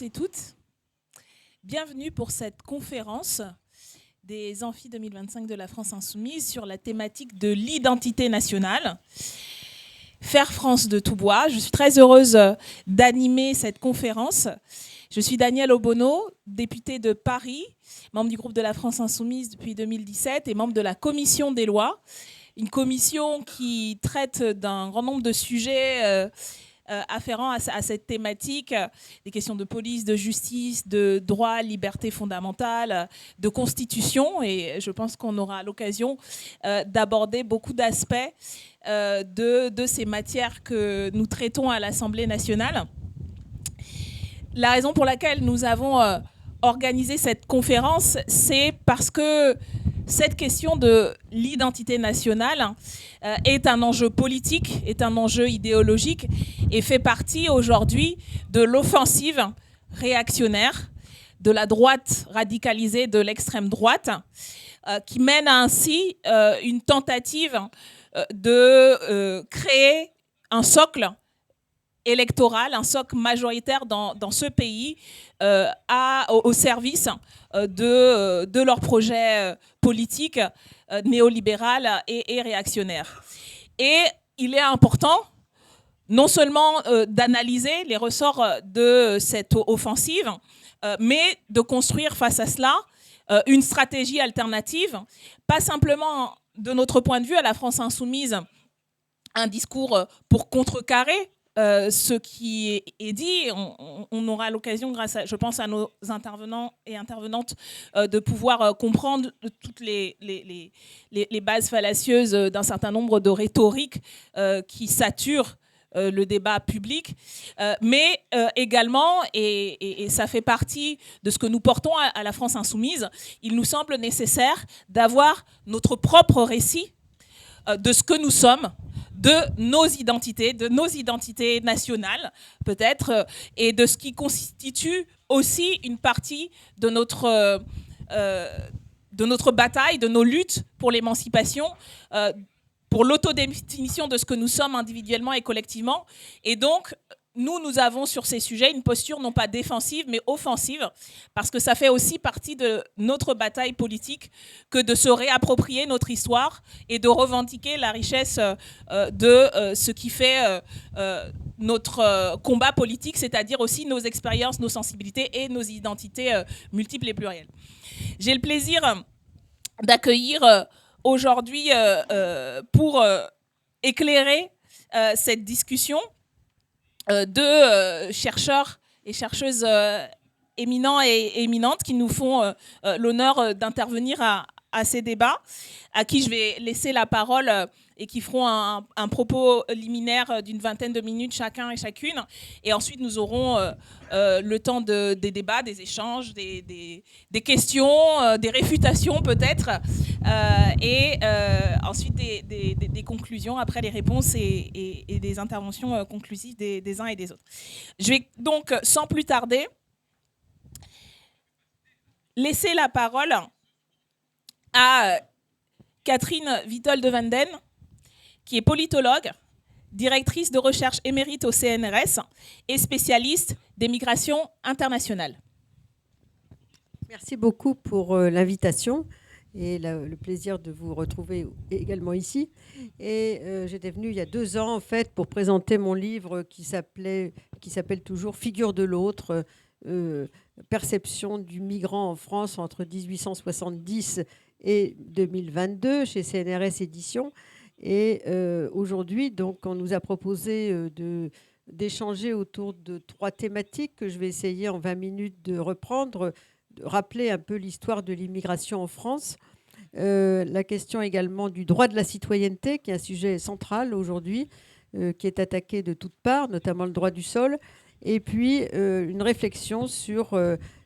Et toutes, bienvenue pour cette conférence des Amphis 2025 de la France Insoumise sur la thématique de l'identité nationale. Faire France de tout bois. Je suis très heureuse d'animer cette conférence. Je suis Danielle Obono, députée de Paris, membre du groupe de la France Insoumise depuis 2017 et membre de la commission des lois, une commission qui traite d'un grand nombre de sujets afférents à cette thématique, des questions de police, de justice, de droit, liberté fondamentale, de constitution. Et je pense qu'on aura l'occasion d'aborder beaucoup d'aspects de ces matières que nous traitons à l'Assemblée nationale. La raison pour laquelle nous avons organisé cette conférence, c'est parce que cette question de l'identité nationale est un enjeu politique, est un enjeu idéologique et fait partie aujourd'hui de l'offensive réactionnaire de la droite radicalisée, de l'extrême droite, qui mène ainsi une tentative de créer un socle électoral, un socle majoritaire dans ce pays au service de leur projet politique néolibéral et réactionnaire. Et il est important non seulement d'analyser les ressorts de cette offensive, mais de construire face à cela une stratégie alternative, pas simplement de notre point de vue à la France Insoumise, un discours pour contrecarrer ce qui est dit. On aura l'occasion, grâce à, je pense, à nos intervenants et intervenantes, de pouvoir comprendre toutes les bases fallacieuses d'un certain nombre de rhétoriques qui saturent le débat public, mais également, et ça fait partie de ce que nous portons à la France Insoumise, il nous semble nécessaire d'avoir notre propre récit de ce que nous sommes, de nos identités nationales peut-être, et de ce qui constitue aussi une partie de notre bataille, de nos luttes pour l'émancipation, pour l'autodéfinition de ce que nous sommes individuellement et collectivement. Et donc, nous avons sur ces sujets une posture non pas défensive, mais offensive, parce que ça fait aussi partie de notre bataille politique que de se réapproprier notre histoire et de revendiquer la richesse de ce qui fait notre combat politique, c'est-à-dire aussi nos expériences, nos sensibilités et nos identités multiples et plurielles. J'ai le plaisir d'accueillir aujourd'hui pour éclairer cette discussion de chercheurs et chercheuses éminents et éminentes qui nous font l'honneur d'intervenir à ces débats, à qui je vais laisser la parole et qui feront un propos liminaire d'une vingtaine de minutes chacun et chacune. Et ensuite, nous aurons le temps des débats, des échanges, des questions, des réfutations peut-être, et ensuite des conclusions après les réponses et des interventions conclusives des uns et des autres. Je vais donc, sans plus tarder, laisser la parole à Catherine Witold de Vanden, qui est politologue, directrice de recherche émérite au CNRS et spécialiste des migrations internationales. Merci beaucoup pour l'invitation et le plaisir de vous retrouver également ici. Et j'étais venue il y a 2 ans, en fait, pour présenter mon livre qui s'appelle toujours « Figure de l'autre », perception du migrant en France entre 1870 et 2022 chez CNRS Éditions. Et aujourd'hui, donc, on nous a proposé d'échanger autour de 3 thématiques que je vais essayer en 20 minutes de reprendre, de rappeler un peu l'histoire de l'immigration en France. La question également du droit de la citoyenneté, qui est un sujet central aujourd'hui, qui est attaqué de toutes parts, notamment le droit du sol. Et puis, une réflexion sur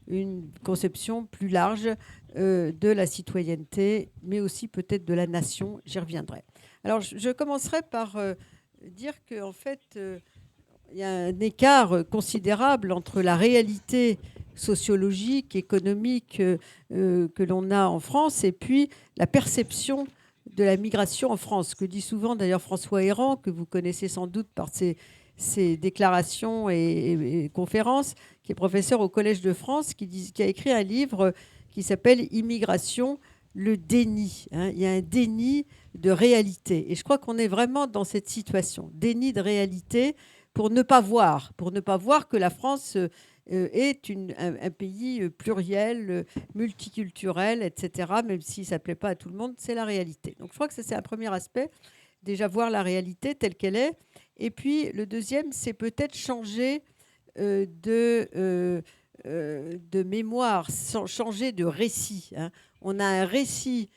une conception plus large de la citoyenneté, mais aussi peut-être de la nation. J'y reviendrai. Alors, je commencerai par dire qu'en fait, il y a un écart considérable entre la réalité sociologique, économique que l'on a en France et puis la perception de la migration en France, que dit souvent d'ailleurs François Héran, que vous connaissez sans doute par ses ses déclarations et conférences, qui est professeur au Collège de France, qui a écrit un livre qui s'appelle Immigration, le déni. Il y a un déni de réalité. Et je crois qu'on est vraiment dans cette situation, déni de réalité, pour ne pas voir que la France est un pays pluriel, multiculturel, etc., même si ça ne plaît pas à tout le monde, c'est la réalité. Donc je crois que ça, c'est un premier aspect, déjà voir la réalité telle qu'elle est. Et puis le deuxième, c'est peut-être changer de mémoire, changer de récit. On a un récit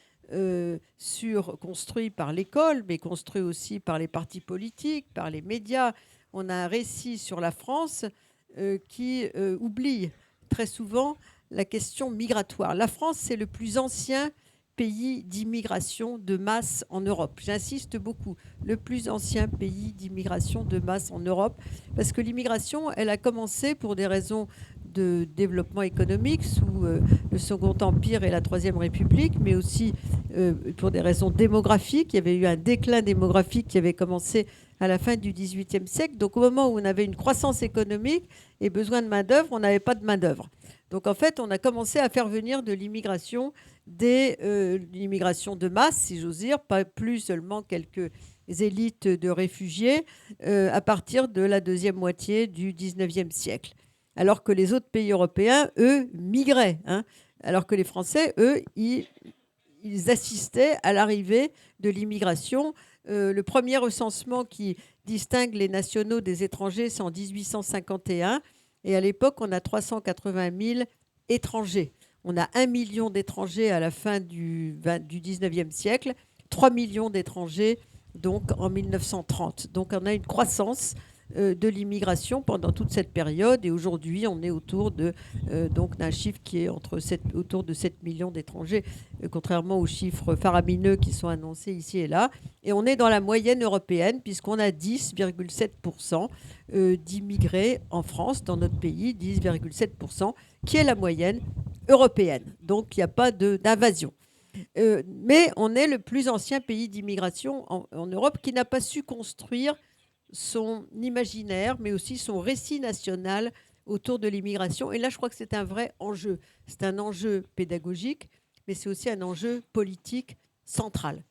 construit par l'école, mais construit aussi par les partis politiques, par les médias. On a un récit sur la France qui oublie très souvent la question migratoire. La France, c'est le plus ancien pays d'immigration de masse en Europe. J'insiste beaucoup, le plus ancien pays d'immigration de masse en Europe, parce que l'immigration, elle a commencé pour des raisons de développement économique sous le Second Empire et la Troisième République, mais aussi pour des raisons démographiques. Il y avait eu un déclin démographique qui avait commencé à la fin du XVIIIe siècle. Donc au moment où on avait une croissance économique et besoin de main-d'œuvre, on n'avait pas de main-d'œuvre. Donc en fait, on a commencé à faire venir de l'immigration, l'immigration de masse, si j'ose dire, pas plus seulement quelques élites de réfugiés, à partir de la deuxième moitié du XIXe siècle. Alors que les autres pays européens, eux, migraient. Alors que les Français, eux, ils assistaient à l'arrivée de l'immigration. Le premier recensement qui distingue les nationaux des étrangers, c'est en 1851. Et à l'époque, on a 380 000 étrangers. On a 1 million d'étrangers à la fin du 19e siècle, 3 millions d'étrangers donc en 1930. Donc on a une croissance de l'immigration pendant toute cette période. Et aujourd'hui, on est autour d'un chiffre qui est autour de 7 millions d'étrangers, contrairement aux chiffres faramineux qui sont annoncés ici et là. Et on est dans la moyenne européenne, puisqu'on a 10,7% d'immigrés en France, dans notre pays, 10,7%, qui est la moyenne européenne. Donc, il n'y a pas d'invasion. Mais on est le plus ancien pays d'immigration en Europe qui n'a pas su construire son imaginaire, mais aussi son récit national autour de l'immigration. Et là, je crois que c'est un vrai enjeu. C'est un enjeu pédagogique, mais c'est aussi un enjeu politique central.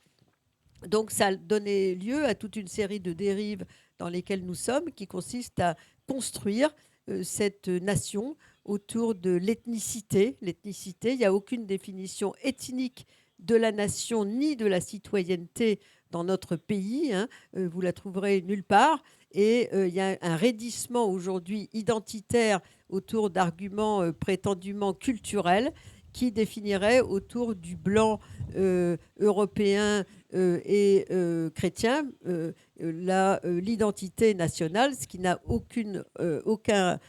Donc, ça a donné lieu à toute une série de dérives dans lesquelles nous sommes, qui consistent à construire cette nation autour de l'ethnicité. L'ethnicité, il n'y a aucune définition ethnique de la nation ni de la citoyenneté dans notre pays. Vous la trouverez nulle part. Et il y a un raidissement aujourd'hui identitaire autour d'arguments prétendument culturels qui définirait autour du blanc européen et chrétien l'identité nationale, ce qui n'a aucun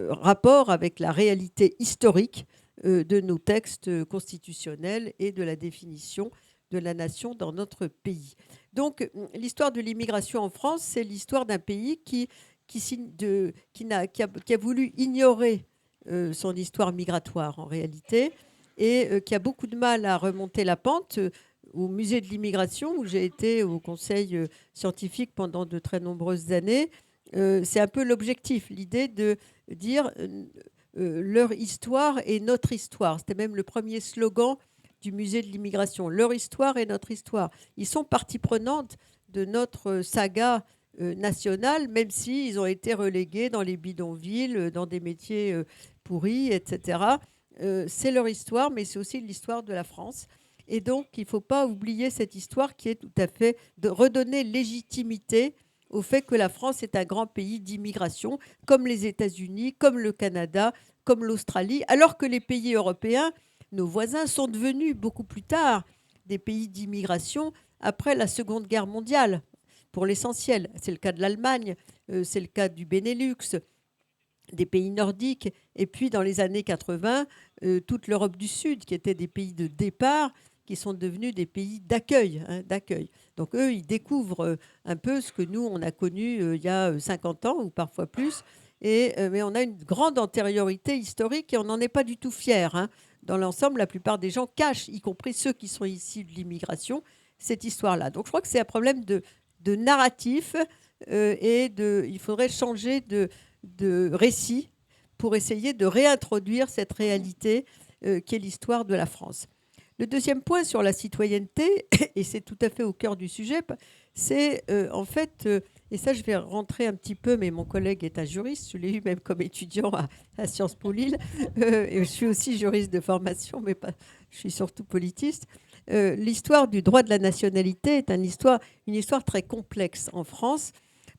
rapport avec la réalité historique de nos textes constitutionnels et de la définition de la nation dans notre pays. Donc l'histoire de l'immigration en France, c'est l'histoire d'un pays qui a voulu ignorer son histoire migratoire en réalité, et qui a beaucoup de mal à remonter la pente. Au musée de l'immigration, où j'ai été au conseil scientifique pendant de très nombreuses années, c'est un peu l'objectif, l'idée de dire leur histoire est notre histoire. C'était même le premier slogan du musée de l'immigration, leur histoire est notre histoire. Ils sont partie prenante de notre saga nationale, même s'ils ont été relégués dans les bidonvilles, dans des métiers pourris, etc. C'est leur histoire, mais c'est aussi l'histoire de la France. Et donc, il ne faut pas oublier cette histoire qui est tout à fait de redonner légitimité au fait que la France est un grand pays d'immigration, comme les États-Unis, comme le Canada, comme l'Australie, alors que les pays européens, nos voisins, sont devenus beaucoup plus tard des pays d'immigration après la Seconde Guerre mondiale, pour l'essentiel. C'est le cas de l'Allemagne, c'est le cas du Benelux, des pays nordiques, et puis dans les années 80, toute l'Europe du Sud, qui étaient des pays de départ, qui sont devenus des pays d'accueil. Donc eux, ils découvrent un peu ce que nous, on a connu il y a 50 ans, ou parfois plus, mais on a une grande antériorité historique et on n'en est pas du tout fiers. Dans l'ensemble, la plupart des gens cachent, y compris ceux qui sont issus de l'immigration, cette histoire-là. Donc je crois que c'est un problème de narratif il faudrait changer de récit pour essayer de réintroduire cette réalité qui est l'histoire de la France. Le deuxième point sur la citoyenneté, et c'est tout à fait au cœur du sujet, c'est en fait, et ça je vais rentrer un petit peu, mais mon collègue est un juriste, je l'ai eu même comme étudiant à Sciences Po Lille, et je suis aussi juriste de formation, mais pas, je suis surtout politiste. L'histoire du droit de la nationalité est une histoire très complexe en France,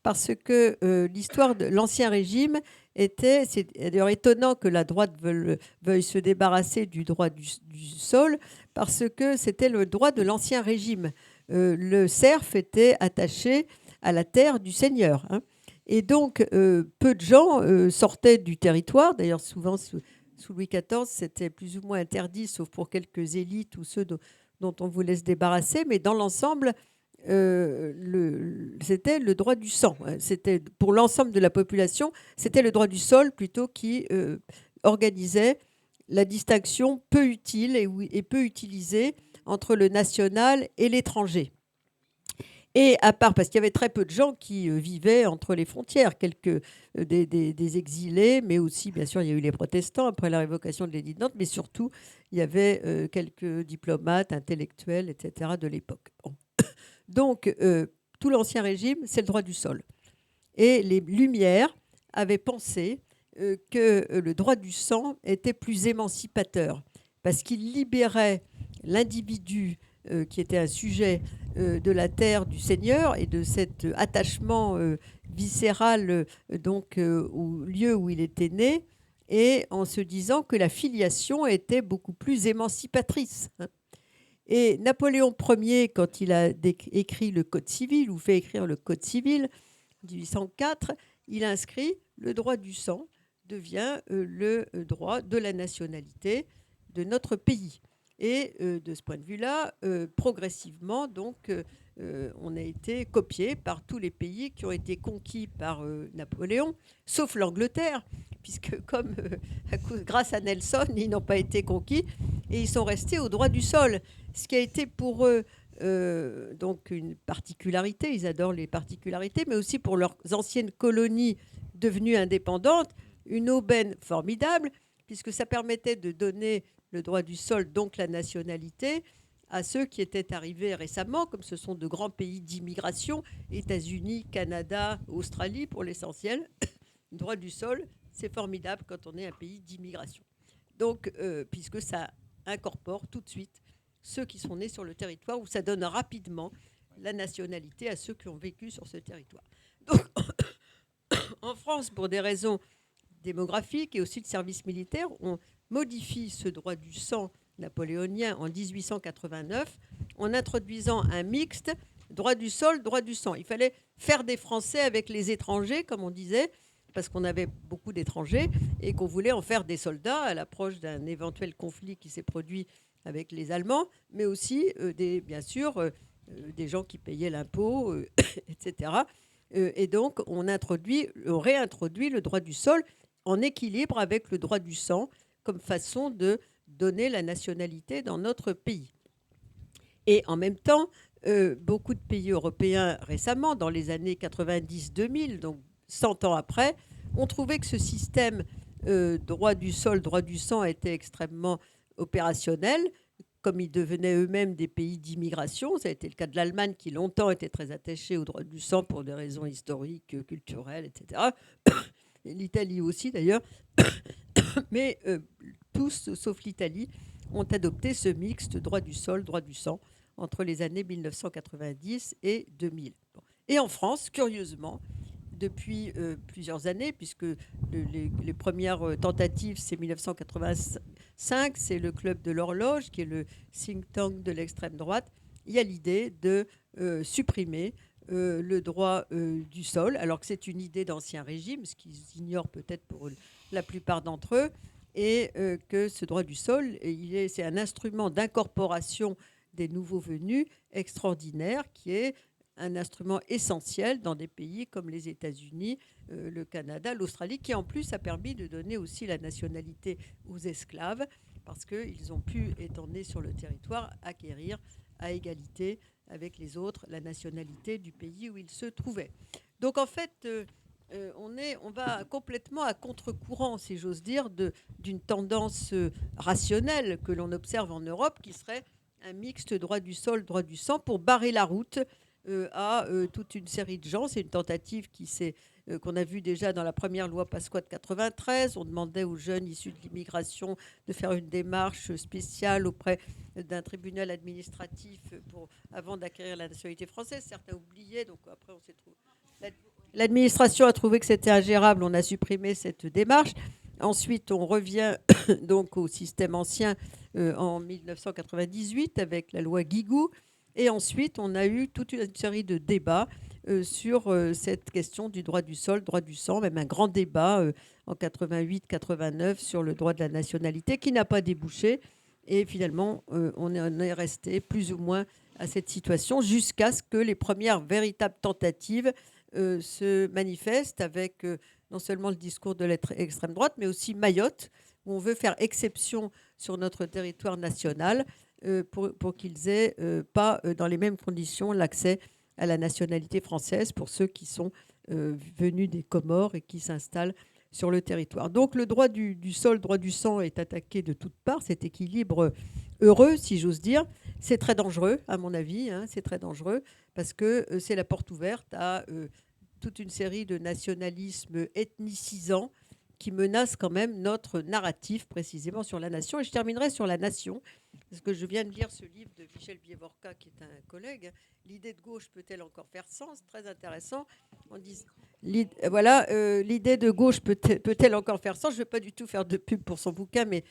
parce que l'histoire de l'Ancien Régime c'est d'ailleurs étonnant que la droite veuille se débarrasser du droit du sol, parce que c'était le droit de l'Ancien Régime. Le serf était attaché à la terre du seigneur, hein. Et donc, peu de gens sortaient du territoire. D'ailleurs, souvent, sous Louis XIV, c'était plus ou moins interdit, sauf pour quelques élites ou ceux dont on voulait se débarrasser. Mais dans l'ensemble, c'était le droit du sang. C'était pour l'ensemble de la population, c'était le droit du sol plutôt qui organisait la distinction peu utile et peu utilisée entre le national et l'étranger. Et à part, parce qu'il y avait très peu de gens qui vivaient entre les frontières, quelques des exilés, mais aussi, bien sûr, il y a eu les protestants après la révocation de l'édit de Nantes, mais surtout, il y avait quelques diplomates, intellectuels, etc., de l'époque. Bon. Donc, tout l'Ancien Régime, c'est le droit du sol. Et les Lumières avaient pensé que le droit du sang était plus émancipateur, parce qu'il libérait l'individu qui était un sujet de la terre du Seigneur et de cet attachement viscéral donc au lieu où il était né, et en se disant que la filiation était beaucoup plus émancipatrice. Et Napoléon Ier, quand il a écrit le Code civil, ou fait écrire le Code civil, 1804, il inscrit le droit du sang devient le droit de la nationalité de notre pays. Et de ce point de vue-là, progressivement, donc, on a été copié par tous les pays qui ont été conquis par Napoléon, sauf l'Angleterre, puisque comme grâce à Nelson, ils n'ont pas été conquis et ils sont restés au droit du sol, ce qui a été pour eux donc une particularité. Ils adorent les particularités, mais aussi pour leurs anciennes colonies devenues indépendantes, une aubaine formidable, puisque ça permettait de donner le droit du sol, donc la nationalité, à ceux qui étaient arrivés récemment, comme ce sont de grands pays d'immigration, États-Unis, Canada, Australie pour l'essentiel. Le droit du sol, c'est formidable quand on est un pays d'immigration. Donc, puisque ça incorpore tout de suite ceux qui sont nés sur le territoire, où ça donne rapidement la nationalité à ceux qui ont vécu sur ce territoire. Donc, en France, pour des raisons démographiques et aussi de service militaire, on modifie ce droit du sang napoléonien en 1889 en introduisant un mixte droit du sol, droit du sang. Il fallait faire des Français avec les étrangers, comme on disait, parce qu'on avait beaucoup d'étrangers et qu'on voulait en faire des soldats à l'approche d'un éventuel conflit qui s'est produit avec les Allemands, mais aussi bien sûr des gens qui payaient l'impôt, etc. Et donc on réintroduit le droit du sol en équilibre avec le droit du sang comme façon de donner la nationalité dans notre pays. Et en même temps, beaucoup de pays européens récemment, dans les années 90-2000, donc 100 ans après, ont trouvé que ce système droit du sol, droit du sang était extrêmement opérationnel, comme ils devenaient eux-mêmes des pays d'immigration. Ça a été le cas de l'Allemagne, qui longtemps était très attachée au droit du sang pour des raisons historiques, culturelles, etc. Et l'Italie aussi, d'ailleurs. Mais tous, sauf l'Italie, ont adopté ce mixte droit du sol, droit du sang entre les années 1990 et 2000. Bon. Et en France, curieusement, depuis plusieurs années, puisque les premières tentatives, c'est 1985, c'est le Club de l'Horloge, qui est le think tank de l'extrême droite, il y a l'idée de supprimer le droit du sol, alors que c'est une idée d'Ancien Régime, ce qu'ils ignorent peut-être pour la plupart d'entre eux, et que ce droit du sol, c'est un instrument d'incorporation des nouveaux venus extraordinaire, qui est un instrument essentiel dans des pays comme les États-Unis, le Canada, l'Australie, qui en plus a permis de donner aussi la nationalité aux esclaves, parce qu'ils ont pu, étant nés sur le territoire, acquérir à égalité avec les autres la nationalité du pays où il se trouvait. Donc en fait, on va complètement à contre-courant, si j'ose dire, d'une tendance rationnelle que l'on observe en Europe, qui serait un mixte droit du sol, droit du sang, pour barrer la route à toute une série de gens. C'est une tentative qu'on a vue déjà dans la première loi Pasqua de 93. On demandait aux jeunes issus de l'immigration de faire une démarche spéciale auprès d'un tribunal administratif avant d'acquérir la nationalité française. Certains oubliaient, donc après on s'est trouvé. L'administration a trouvé que c'était ingérable, on a supprimé cette démarche. Ensuite, on revient donc au système ancien en 1998 avec la loi Guigou. Et ensuite, on a eu toute une série de débats sur cette question du droit du sol, droit du sang, même un grand débat en 88-89 sur le droit de la nationalité qui n'a pas débouché. Et finalement, on est resté plus ou moins à cette situation jusqu'à ce que les premières véritables tentatives se manifestent avec non seulement le discours de l'extrême droite, mais aussi Mayotte, où on veut faire exception sur notre territoire national pour qu'ils aient pas dans les mêmes conditions l'accès à la nationalité française pour ceux qui sont venus des Comores et qui s'installent sur le territoire. Donc le droit du sol, droit du sang est attaqué de toutes parts, cet équilibre heureux, si j'ose dire. C'est très dangereux, à mon avis, c'est très dangereux, parce que c'est la porte ouverte à toute une série de nationalismes ethnicisants qui menacent quand même notre narratif précisément sur la nation. Et je terminerai sur la nation, parce que je viens de lire ce livre de Michel Bievorka, qui est un collègue. L'idée de gauche peut-elle encore faire sens? Très intéressant. On dit, l'idée de gauche peut-elle encore faire sens? Je ne veux pas du tout faire de pub pour son bouquin, mais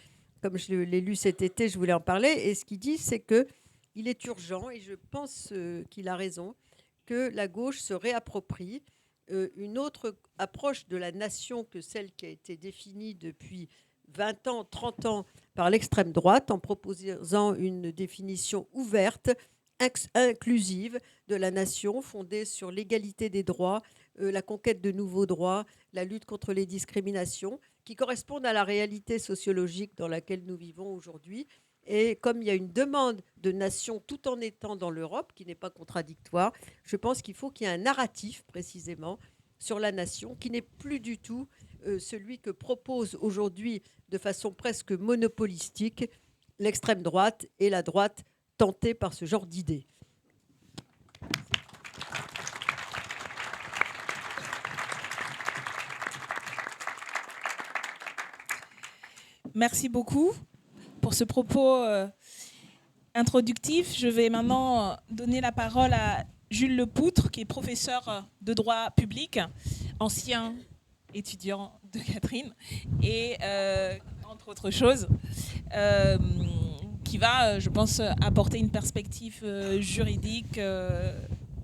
comme je l'ai lu cet été, je voulais en parler. Et ce qu'il dit, c'est qu'il est urgent, et je pense qu'il a raison, que la gauche se réapproprie une autre approche de la nation que celle qui a été définie depuis 20 ans, 30 ans par l'extrême droite, en proposant une définition ouverte, inclusive de la nation, fondée sur l'égalité des droits, la conquête de nouveaux droits, la lutte contre les discriminations, qui correspondent à la réalité sociologique dans laquelle nous vivons aujourd'hui. Et comme il y a une demande de nation tout en étant dans l'Europe, qui n'est pas contradictoire, je pense qu'il faut qu'il y ait un narratif précisément sur la nation qui n'est plus du tout celui que propose aujourd'hui de façon presque monopolistique l'extrême droite et la droite tentée par ce genre d'idées. Merci beaucoup pour ce propos introductif. Je vais maintenant donner la parole à Jules Lepoutre, qui est professeur de droit public, ancien étudiant de Catherine, et entre autres choses, qui va, je pense, apporter une perspective juridique,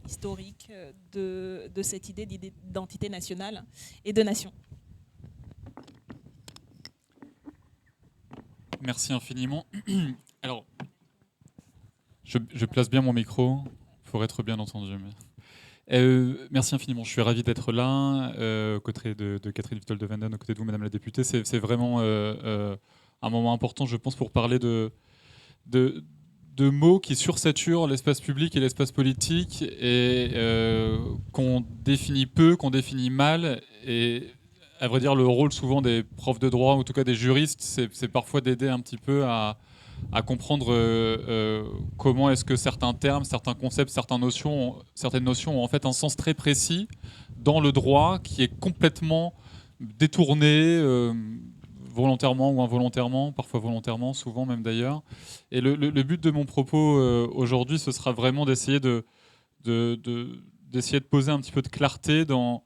historique de cette idée d'identité nationale et de nation. Merci infiniment. Alors, je place bien mon micro pour être bien entendu. Merci infiniment. Je suis ravi d'être là, aux côtés de Catherine Vitol-de-Venden, aux côtés de vous, Madame la députée. C'est vraiment un moment important, je pense, pour parler de mots qui sursaturent l'espace public et l'espace politique et qu'on définit peu, qu'on définit mal. Et à vrai dire, le rôle souvent des profs de droit, ou en tout cas des juristes, c'est parfois d'aider un petit peu à comprendre comment est-ce que certains termes, certains concepts, certaines notions ont en fait un sens très précis dans le droit qui est complètement détourné, volontairement ou involontairement, parfois volontairement, souvent même d'ailleurs. Et le but de mon propos aujourd'hui, ce sera vraiment d'essayer de poser un petit peu de clarté dans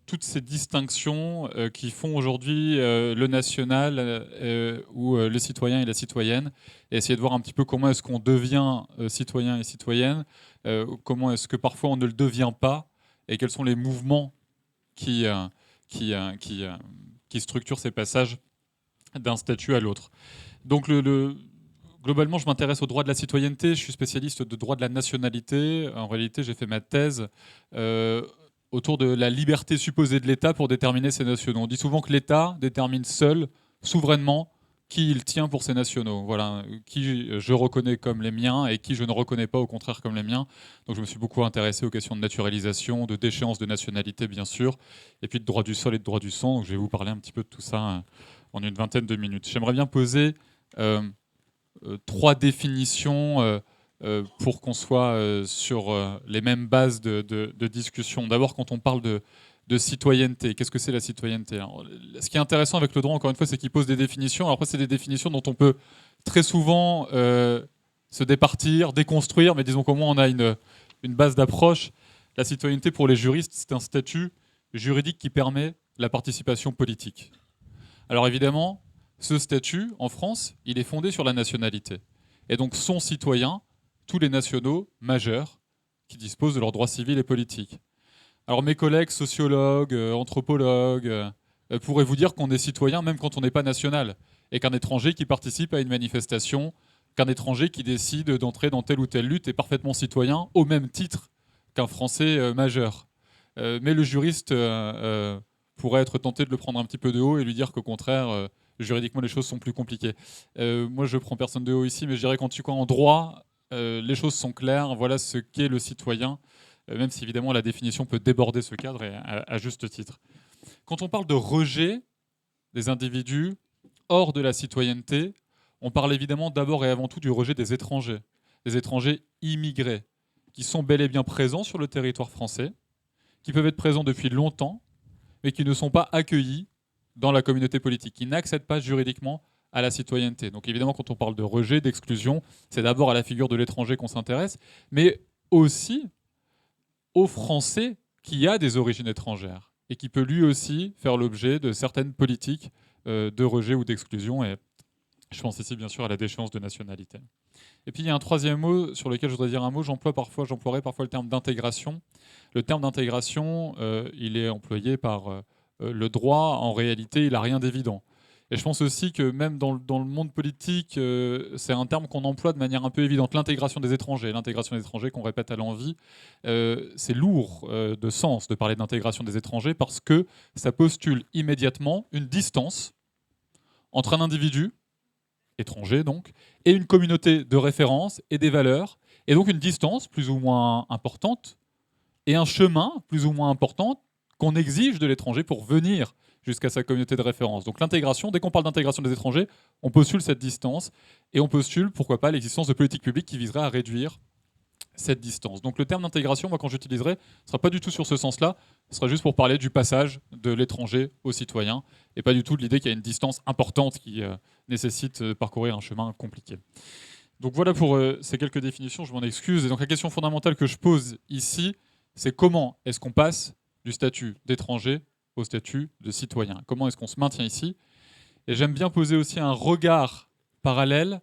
toutes ces distinctions qui font aujourd'hui le national ou les citoyens et la citoyenne, et essayer de voir un petit peu comment est-ce qu'on devient citoyen et citoyenne, comment est-ce que parfois on ne le devient pas, et quels sont les mouvements qui structurent ces passages d'un statut à l'autre. Donc globalement, je m'intéresse au droit de la citoyenneté, je suis spécialiste de droit de la nationalité. En réalité, j'ai fait ma thèse autour de la liberté supposée de l'État pour déterminer ses notions. On dit souvent que l'État détermine seul, souverainement, qui il tient pour ses nationaux. Voilà, qui je reconnais comme les miens et qui je ne reconnais pas, au contraire, comme les miens. Donc je me suis beaucoup intéressé aux questions de naturalisation, de déchéance de nationalité, bien sûr, et puis de droit du sol et de droit du sang. Donc je vais vous parler un petit peu de tout ça en une vingtaine de minutes. J'aimerais bien poser 3 définitions pour qu'on soit sur les mêmes bases de discussion. D'abord, quand on parle de citoyenneté, qu'est-ce que c'est la citoyenneté? Alors, ce qui est intéressant avec le droit, encore une fois, c'est qu'il pose des définitions. Alors après, c'est des définitions dont on peut très souvent se départir, déconstruire, mais disons qu'au moins on a une base d'approche. La citoyenneté, pour les juristes, c'est un statut juridique qui permet la participation politique. Alors évidemment, ce statut, en France, il est fondé sur la nationalité. Et donc sont citoyens tous les nationaux majeurs qui disposent de leurs droits civils et politiques. Alors mes collègues sociologues, anthropologues pourraient vous dire qu'on est citoyen même quand on n'est pas national, et qu'un étranger qui participe à une manifestation, qu'un étranger qui décide d'entrer dans telle ou telle lutte est parfaitement citoyen au même titre qu'un Français majeur. Mais le juriste pourrait être tenté de le prendre un petit peu de haut et lui dire qu'au contraire, juridiquement, les choses sont plus compliquées. Moi, je prends personne de haut ici, mais je dirais qu'en tout cas, en droit, les choses sont claires. Voilà ce qu'est le citoyen, même si évidemment la définition peut déborder ce cadre, et à juste titre. Quand on parle de rejet des individus hors de la citoyenneté, on parle évidemment d'abord et avant tout du rejet des étrangers immigrés, qui sont bel et bien présents sur le territoire français, qui peuvent être présents depuis longtemps, mais qui ne sont pas accueillis dans la communauté politique, qui n'accèdent pas juridiquement à la citoyenneté. Donc évidemment, quand on parle de rejet, d'exclusion, c'est d'abord à la figure de l'étranger qu'on s'intéresse, mais aussi au Français qui a des origines étrangères et qui peut lui aussi faire l'objet de certaines politiques de rejet ou d'exclusion. Et je pense ici bien sûr à la déchéance de nationalité. Et puis il y a un troisième mot sur lequel je voudrais dire un mot. J'emploierai parfois le terme d'intégration. Le terme d'intégration, il est employé par le droit. En réalité, il n'a rien d'évident. Et je pense aussi que même dans le monde politique, c'est un terme qu'on emploie de manière un peu évidente. L'intégration des étrangers qu'on répète à l'envi, c'est lourd de sens de parler d'intégration des étrangers parce que ça postule immédiatement une distance entre un individu, étranger donc, et une communauté de référence et des valeurs, et donc une distance plus ou moins importante et un chemin plus ou moins important qu'on exige de l'étranger pour venir jusqu'à sa communauté de référence. Donc l'intégration, dès qu'on parle d'intégration des étrangers, on postule cette distance et on postule, pourquoi pas, l'existence de politiques publiques qui viseraient à réduire cette distance. Donc le terme d'intégration, moi quand j'utiliserai, ce ne sera pas du tout sur ce sens-là, ce sera juste pour parler du passage de l'étranger au citoyen et pas du tout de l'idée qu'il y a une distance importante qui nécessite de parcourir un chemin compliqué. Donc voilà pour ces quelques définitions, je m'en excuse. Et donc la question fondamentale que je pose ici, c'est comment est-ce qu'on passe du statut d'étranger au statut de citoyen? Comment est-ce qu'on se maintient ici? Et j'aime bien poser aussi un regard parallèle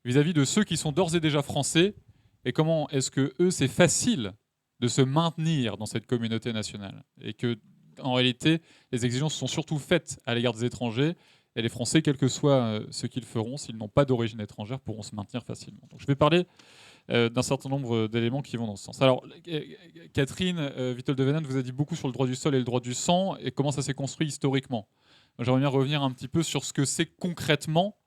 vis-à-vis de ceux qui sont d'ores et déjà français, et comment est-ce que eux, c'est facile de se maintenir dans cette communauté nationale, et que en réalité, les exigences sont surtout faites à l'égard des étrangers, et les Français, quel que soit ce qu'ils feront, s'ils n'ont pas d'origine étrangère, pourront se maintenir facilement. Donc, je vais parler d'un certain nombre d'éléments qui vont dans ce sens. Alors, Catherine Wittol-de Ven vous a dit beaucoup sur le droit du sol et le droit du sang, et comment ça s'est construit historiquement. J'aimerais bien revenir un petit peu sur ce que c'est concrètement,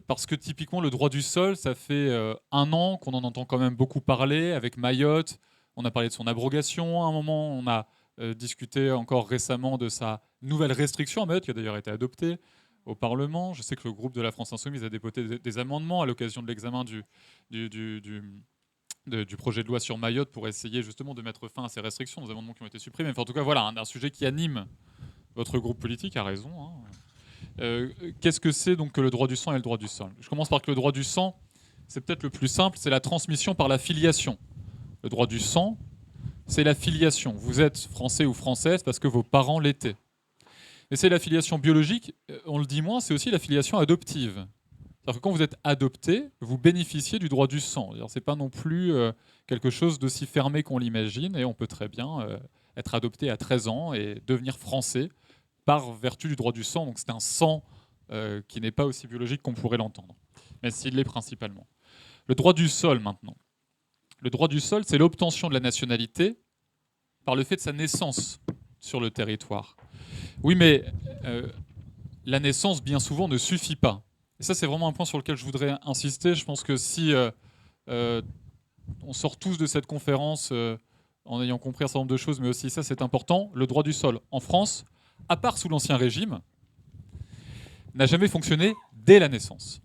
parce que typiquement, le droit du sol, ça fait 1 an qu'on en entend quand même beaucoup parler, avec Mayotte. On a parlé de son abrogation à un moment, on a discuté encore récemment de sa nouvelle restriction à Mayotte, qui a d'ailleurs été adoptée au Parlement. Je sais que le groupe de la France Insoumise a déposé des amendements à l'occasion de l'examen du projet de loi sur Mayotte pour essayer justement de mettre fin à ces restrictions, des amendements qui ont été supprimés. Enfin, en tout cas, voilà, un sujet qui anime votre groupe politique, a raison. Qu'est-ce que c'est donc que le droit du sang et le droit du sol? Je commence par que le droit du sang, c'est peut-être le plus simple, c'est la transmission par la filiation. Le droit du sang, c'est la filiation. Vous êtes français ou française parce que vos parents l'étaient. Et c'est la filiation biologique, on le dit moins, c'est aussi la filiation adoptive. C'est-à-dire que quand vous êtes adopté, vous bénéficiez du droit du sang. Ce n'est pas non plus quelque chose d'aussi fermé qu'on l'imagine, et on peut très bien être adopté à 13 ans et devenir français par vertu du droit du sang. Donc c'est un sang qui n'est pas aussi biologique qu'on pourrait l'entendre, mais s'il l'est principalement. Le droit du sol maintenant. Le droit du sol, c'est l'obtention de la nationalité par le fait de sa naissance sur le territoire. Oui, mais la naissance, bien souvent, ne suffit pas. Et ça, c'est vraiment un point sur lequel je voudrais insister. Je pense que si on sort tous de cette conférence en ayant compris un certain nombre de choses, mais aussi ça, c'est important, le droit du sol en France, à part sous l'Ancien Régime, n'a jamais fonctionné dès la naissance.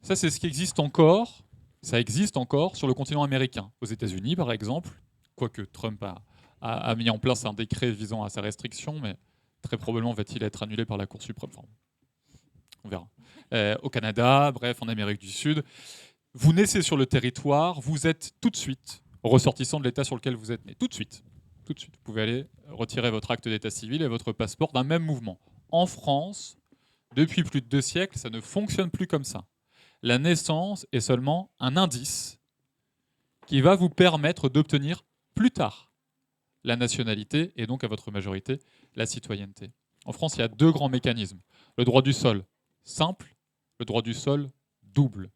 Ça, c'est ce qui existe encore. Ça existe encore sur le continent américain. Aux États-Unis, par exemple, quoique Trump a mis en place un décret visant à sa restriction, mais très probablement va-t-il être annulé par la Cour suprême. Enfin, on verra. Au Canada, bref, en Amérique du Sud, vous naissez sur le territoire, vous êtes tout de suite ressortissant de l'État sur lequel vous êtes né. Tout de suite. Tout de suite. Vous pouvez aller retirer votre acte d'état civil et votre passeport d'un même mouvement. En France, depuis plus de 2 siècles, ça ne fonctionne plus comme ça. La naissance est seulement un indice qui va vous permettre d'obtenir plus tard la nationalité et donc à votre majorité la citoyenneté. En France, il y a 2 grands mécanismes. Le droit du sol simple, le droit du sol double.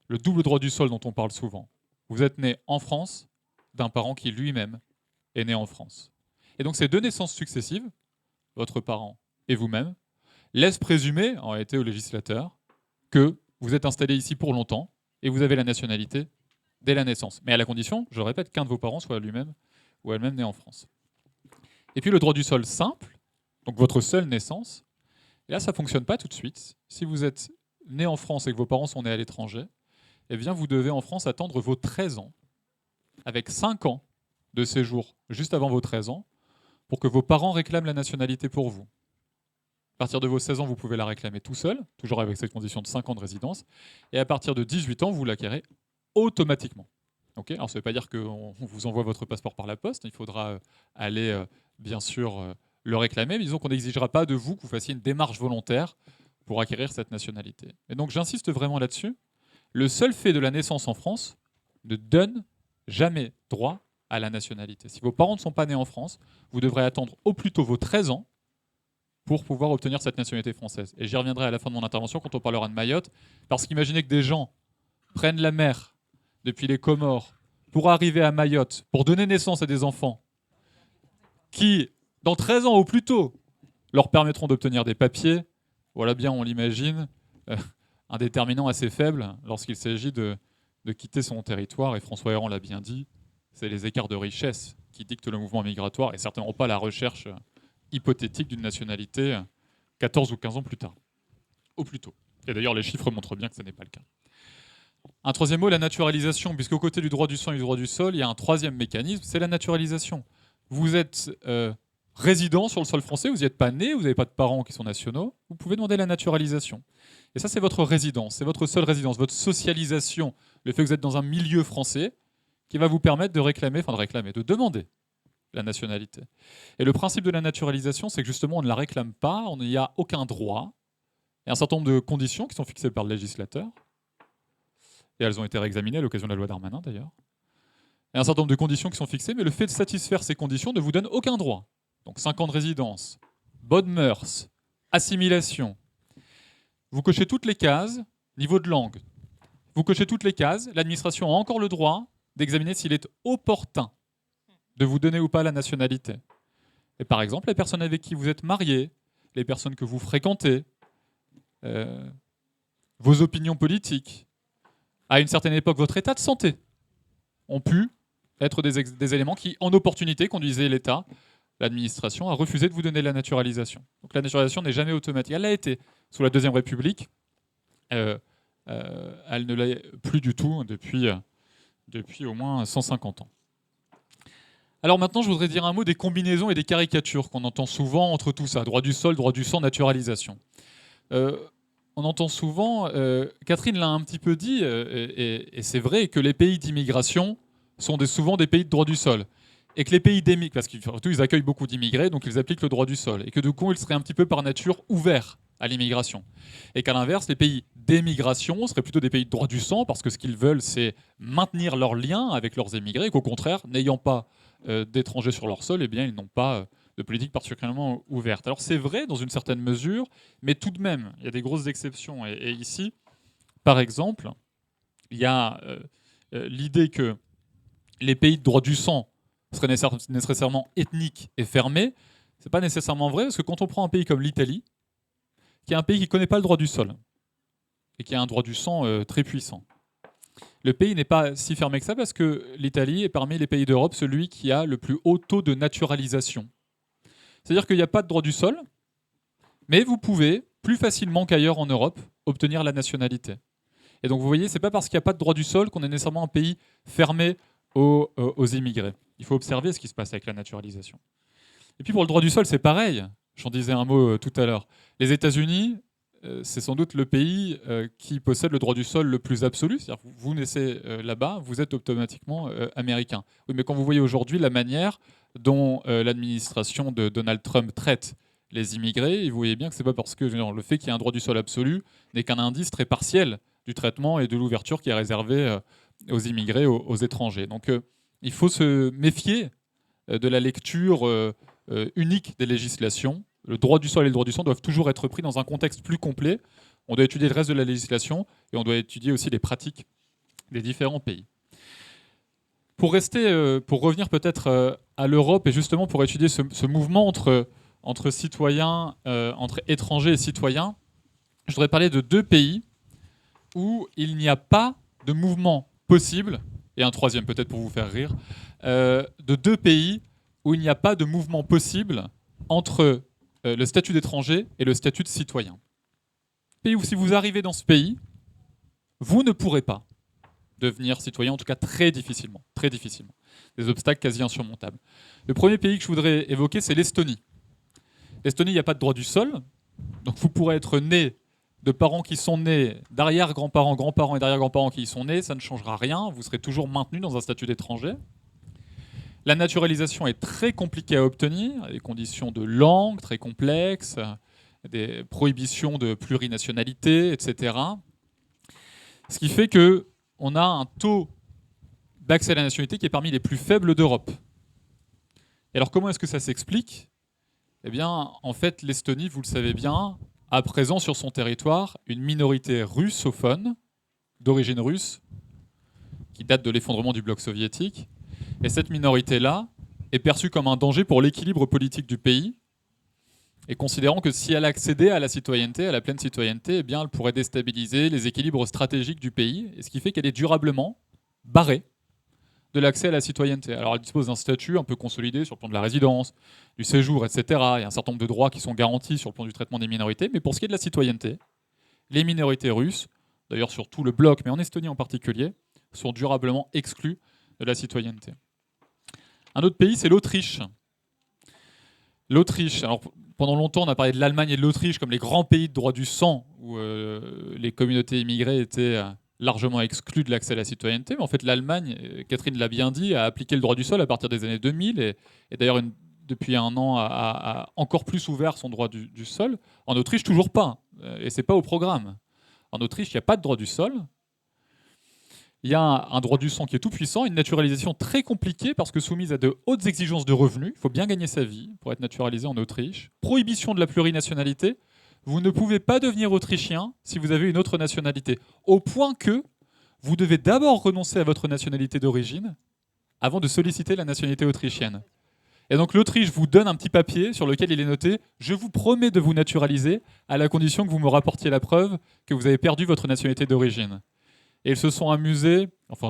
Le double droit du sol dont on parle souvent. Vous êtes né en France d'un parent qui lui-même est né en France. Et donc ces 2 naissances successives, votre parent et vous-même, laissent présumer, en réalité au législateur, que vous êtes installé ici pour longtemps et vous avez la nationalité dès la naissance. Mais à la condition, je le répète, qu'un de vos parents soit lui-même ou elle-même né en France. Et puis le droit du sol simple, donc votre seule naissance, et là ça ne fonctionne pas tout de suite. Si vous êtes né en France et que vos parents sont nés à l'étranger, eh bien vous devez en France attendre vos 13 ans, avec 5 ans de séjour juste avant vos 13 ans, pour que vos parents réclament la nationalité pour vous. À partir de vos 16 ans, vous pouvez la réclamer tout seul, toujours avec cette condition de 5 ans de résidence. Et à partir de 18 ans, vous l'acquérez automatiquement. Okay, alors ça ne veut pas dire qu'on vous envoie votre passeport par la poste. Il faudra aller, bien sûr, le réclamer. Mais disons qu'on n'exigera pas de vous que vous fassiez une démarche volontaire pour acquérir cette nationalité. Et donc j'insiste vraiment là-dessus. Le seul fait de la naissance en France ne donne jamais droit à la nationalité. Si vos parents ne sont pas nés en France, vous devrez attendre au plus tôt vos 13 ans pour pouvoir obtenir cette nationalité française. Et j'y reviendrai à la fin de mon intervention quand on parlera de Mayotte, parce qu'imaginez que des gens prennent la mer depuis les Comores pour arriver à Mayotte, pour donner naissance à des enfants qui, dans 13 ans au plus tôt, leur permettront d'obtenir des papiers. Voilà bien, on l'imagine, un déterminant assez faible lorsqu'il s'agit de quitter son territoire. Et François Héran l'a bien dit, c'est les écarts de richesse qui dictent le mouvement migratoire et certainement pas la recherche hypothétique d'une nationalité 14 ou 15 ans plus tard, au plus tôt. Et d'ailleurs, les chiffres montrent bien que ce n'est pas le cas. Un troisième mot, la naturalisation, puisqu'au côté du droit du sang et du droit du sol, il y a un troisième mécanisme, c'est la naturalisation. Vous êtes résident sur le sol français, vous n'y êtes pas né, vous n'avez pas de parents qui sont nationaux, vous pouvez demander la naturalisation. Et ça, c'est votre résidence, c'est votre seule résidence, votre socialisation, le fait que vous êtes dans un milieu français qui va vous permettre de demander la nationalité. Et le principe de la naturalisation, c'est que justement, on ne la réclame pas, on n'y a aucun droit. Il y a un certain nombre de conditions qui sont fixées par le législateur, et elles ont été réexaminées à l'occasion de la loi Darmanin d'ailleurs. Il y a un certain nombre de conditions qui sont fixées, mais le fait de satisfaire ces conditions ne vous donne aucun droit. Donc 5 ans de résidence, bonnes mœurs, assimilation. Vous cochez toutes les cases, niveau de langue. Vous cochez toutes les cases, l'administration a encore le droit d'examiner s'il est opportun de vous donner ou pas la nationalité. Et par exemple, les personnes avec qui vous êtes mariés, les personnes que vous fréquentez, vos opinions politiques, à une certaine époque, votre état de santé, ont pu être des éléments qui, en opportunité, conduisaient l'État, l'administration, à refuser de vous donner la naturalisation. Donc la naturalisation n'est jamais automatique. Elle l'a été sous la Deuxième République. Elle ne l'est plus du tout depuis au moins 150 ans. Alors maintenant, je voudrais dire un mot des combinaisons et des caricatures qu'on entend souvent entre tout ça. Droit du sol, droit du sang, naturalisation. On entend souvent, Catherine l'a un petit peu dit, et c'est vrai que les pays d'immigration sont souvent des pays de droit du sol. Et que les pays d'émigration, parce qu'ils accueillent beaucoup d'immigrés, donc ils appliquent le droit du sol. Et que du coup, ils seraient un petit peu par nature ouverts à l'immigration. Et qu'à l'inverse, les pays d'émigration seraient plutôt des pays de droit du sang, parce que ce qu'ils veulent, c'est maintenir leurs liens avec leurs émigrés, et qu'au contraire, n'ayant pas d'étrangers sur leur sol, eh bien, ils n'ont pas de politique particulièrement ouverte. Alors c'est vrai dans une certaine mesure, mais tout de même, il y a des grosses exceptions. Et ici, par exemple, il y a l'idée que les pays de droit du sang seraient nécessairement ethniques et fermés. C'est pas nécessairement vrai, parce que quand on prend un pays comme l'Italie, qui est un pays qui ne connaît pas le droit du sol et qui a un droit du sang très puissant. Le pays n'est pas si fermé que ça parce que l'Italie est parmi les pays d'Europe celui qui a le plus haut taux de naturalisation. C'est-à-dire qu'il n'y a pas de droit du sol, mais vous pouvez, plus facilement qu'ailleurs en Europe, obtenir la nationalité. Et donc vous voyez, ce n'est pas parce qu'il n'y a pas de droit du sol qu'on est nécessairement un pays fermé aux immigrés. Il faut observer ce qui se passe avec la naturalisation. Et puis pour le droit du sol, c'est pareil. J'en disais un mot tout à l'heure. Les États-Unis, c'est sans doute le pays qui possède le droit du sol le plus absolu. C'est-à-dire que vous naissez là-bas, vous êtes automatiquement américain. Oui, mais quand vous voyez aujourd'hui la manière dont l'administration de Donald Trump traite les immigrés, vous voyez bien que ce n'est pas parce que le fait qu'il y ait un droit du sol absolu n'est qu'un indice très partiel du traitement et de l'ouverture qui est réservée aux immigrés, aux étrangers. Donc il faut se méfier de la lecture unique des législations. Le droit du sol et le droit du sang doivent toujours être pris dans un contexte plus complet. On doit étudier le reste de la législation et on doit étudier aussi les pratiques des différents pays. Pour revenir peut-être à l'Europe et justement pour étudier ce mouvement entre citoyens, entre étrangers et citoyens, je voudrais parler de deux pays où il n'y a pas de mouvement possible, et un troisième peut-être pour vous faire rire, de deux pays où il n'y a pas de mouvement possible entre le statut d'étranger et le statut de citoyen. Pays où si vous arrivez dans ce pays, vous ne pourrez pas devenir citoyen, en tout cas très difficilement. Des obstacles quasi insurmontables. Le premier pays que je voudrais évoquer, c'est l'Estonie. L'Estonie, il n'y a pas de droit du sol, donc vous pourrez être né de parents qui sont nés, d'arrière-grands-parents, grands-parents et d'arrière-grands-parents qui y sont nés, ça ne changera rien, vous serez toujours maintenu dans un statut d'étranger. La naturalisation est très compliquée à obtenir, des conditions de langue très complexes, des prohibitions de plurinationalité, etc. Ce qui fait qu'on a un taux d'accès à la nationalité qui est parmi les plus faibles d'Europe. Et alors comment est-ce que ça s'explique ? Eh bien, en fait, l'Estonie, vous le savez bien, a présent sur son territoire une minorité russophone, d'origine russe, qui date de l'effondrement du bloc soviétique. Et cette minorité-là est perçue comme un danger pour l'équilibre politique du pays, et considérant que si elle accédait à la citoyenneté, à la pleine citoyenneté, eh bien, elle pourrait déstabiliser les équilibres stratégiques du pays, et ce qui fait qu'elle est durablement barrée de l'accès à la citoyenneté. Alors elle dispose d'un statut un peu consolidé sur le plan de la résidence, du séjour, etc. Il y a un certain nombre de droits qui sont garantis sur le plan du traitement des minorités, mais pour ce qui est de la citoyenneté, les minorités russes, d'ailleurs sur tout le bloc, mais en Estonie en particulier, sont durablement exclues de la citoyenneté. Un autre pays, c'est l'Autriche. L'Autriche, alors pendant longtemps on a parlé de l'Allemagne et de l'Autriche comme les grands pays de droit du sang, où les communautés immigrées étaient largement exclues de l'accès à la citoyenneté, mais en fait l'Allemagne, Catherine l'a bien dit, a appliqué le droit du sol à partir des années 2000, et d'ailleurs depuis un an a encore plus ouvert son droit du sol. En Autriche, toujours pas, et c'est pas au programme. En Autriche, il n'y a pas de droit du sol. Il y a un droit du sang qui est tout puissant, une naturalisation très compliquée parce que soumise à de hautes exigences de revenus. Il faut bien gagner sa vie pour être naturalisé en Autriche. Prohibition de la plurinationalité. Vous ne pouvez pas devenir autrichien si vous avez une autre nationalité. Au point que vous devez d'abord renoncer à votre nationalité d'origine avant de solliciter la nationalité autrichienne. Et donc l'Autriche vous donne un petit papier sur lequel il est noté « Je vous promets de vous naturaliser à la condition que vous me rapportiez la preuve que vous avez perdu votre nationalité d'origine ». Et ils se sont amusés, enfin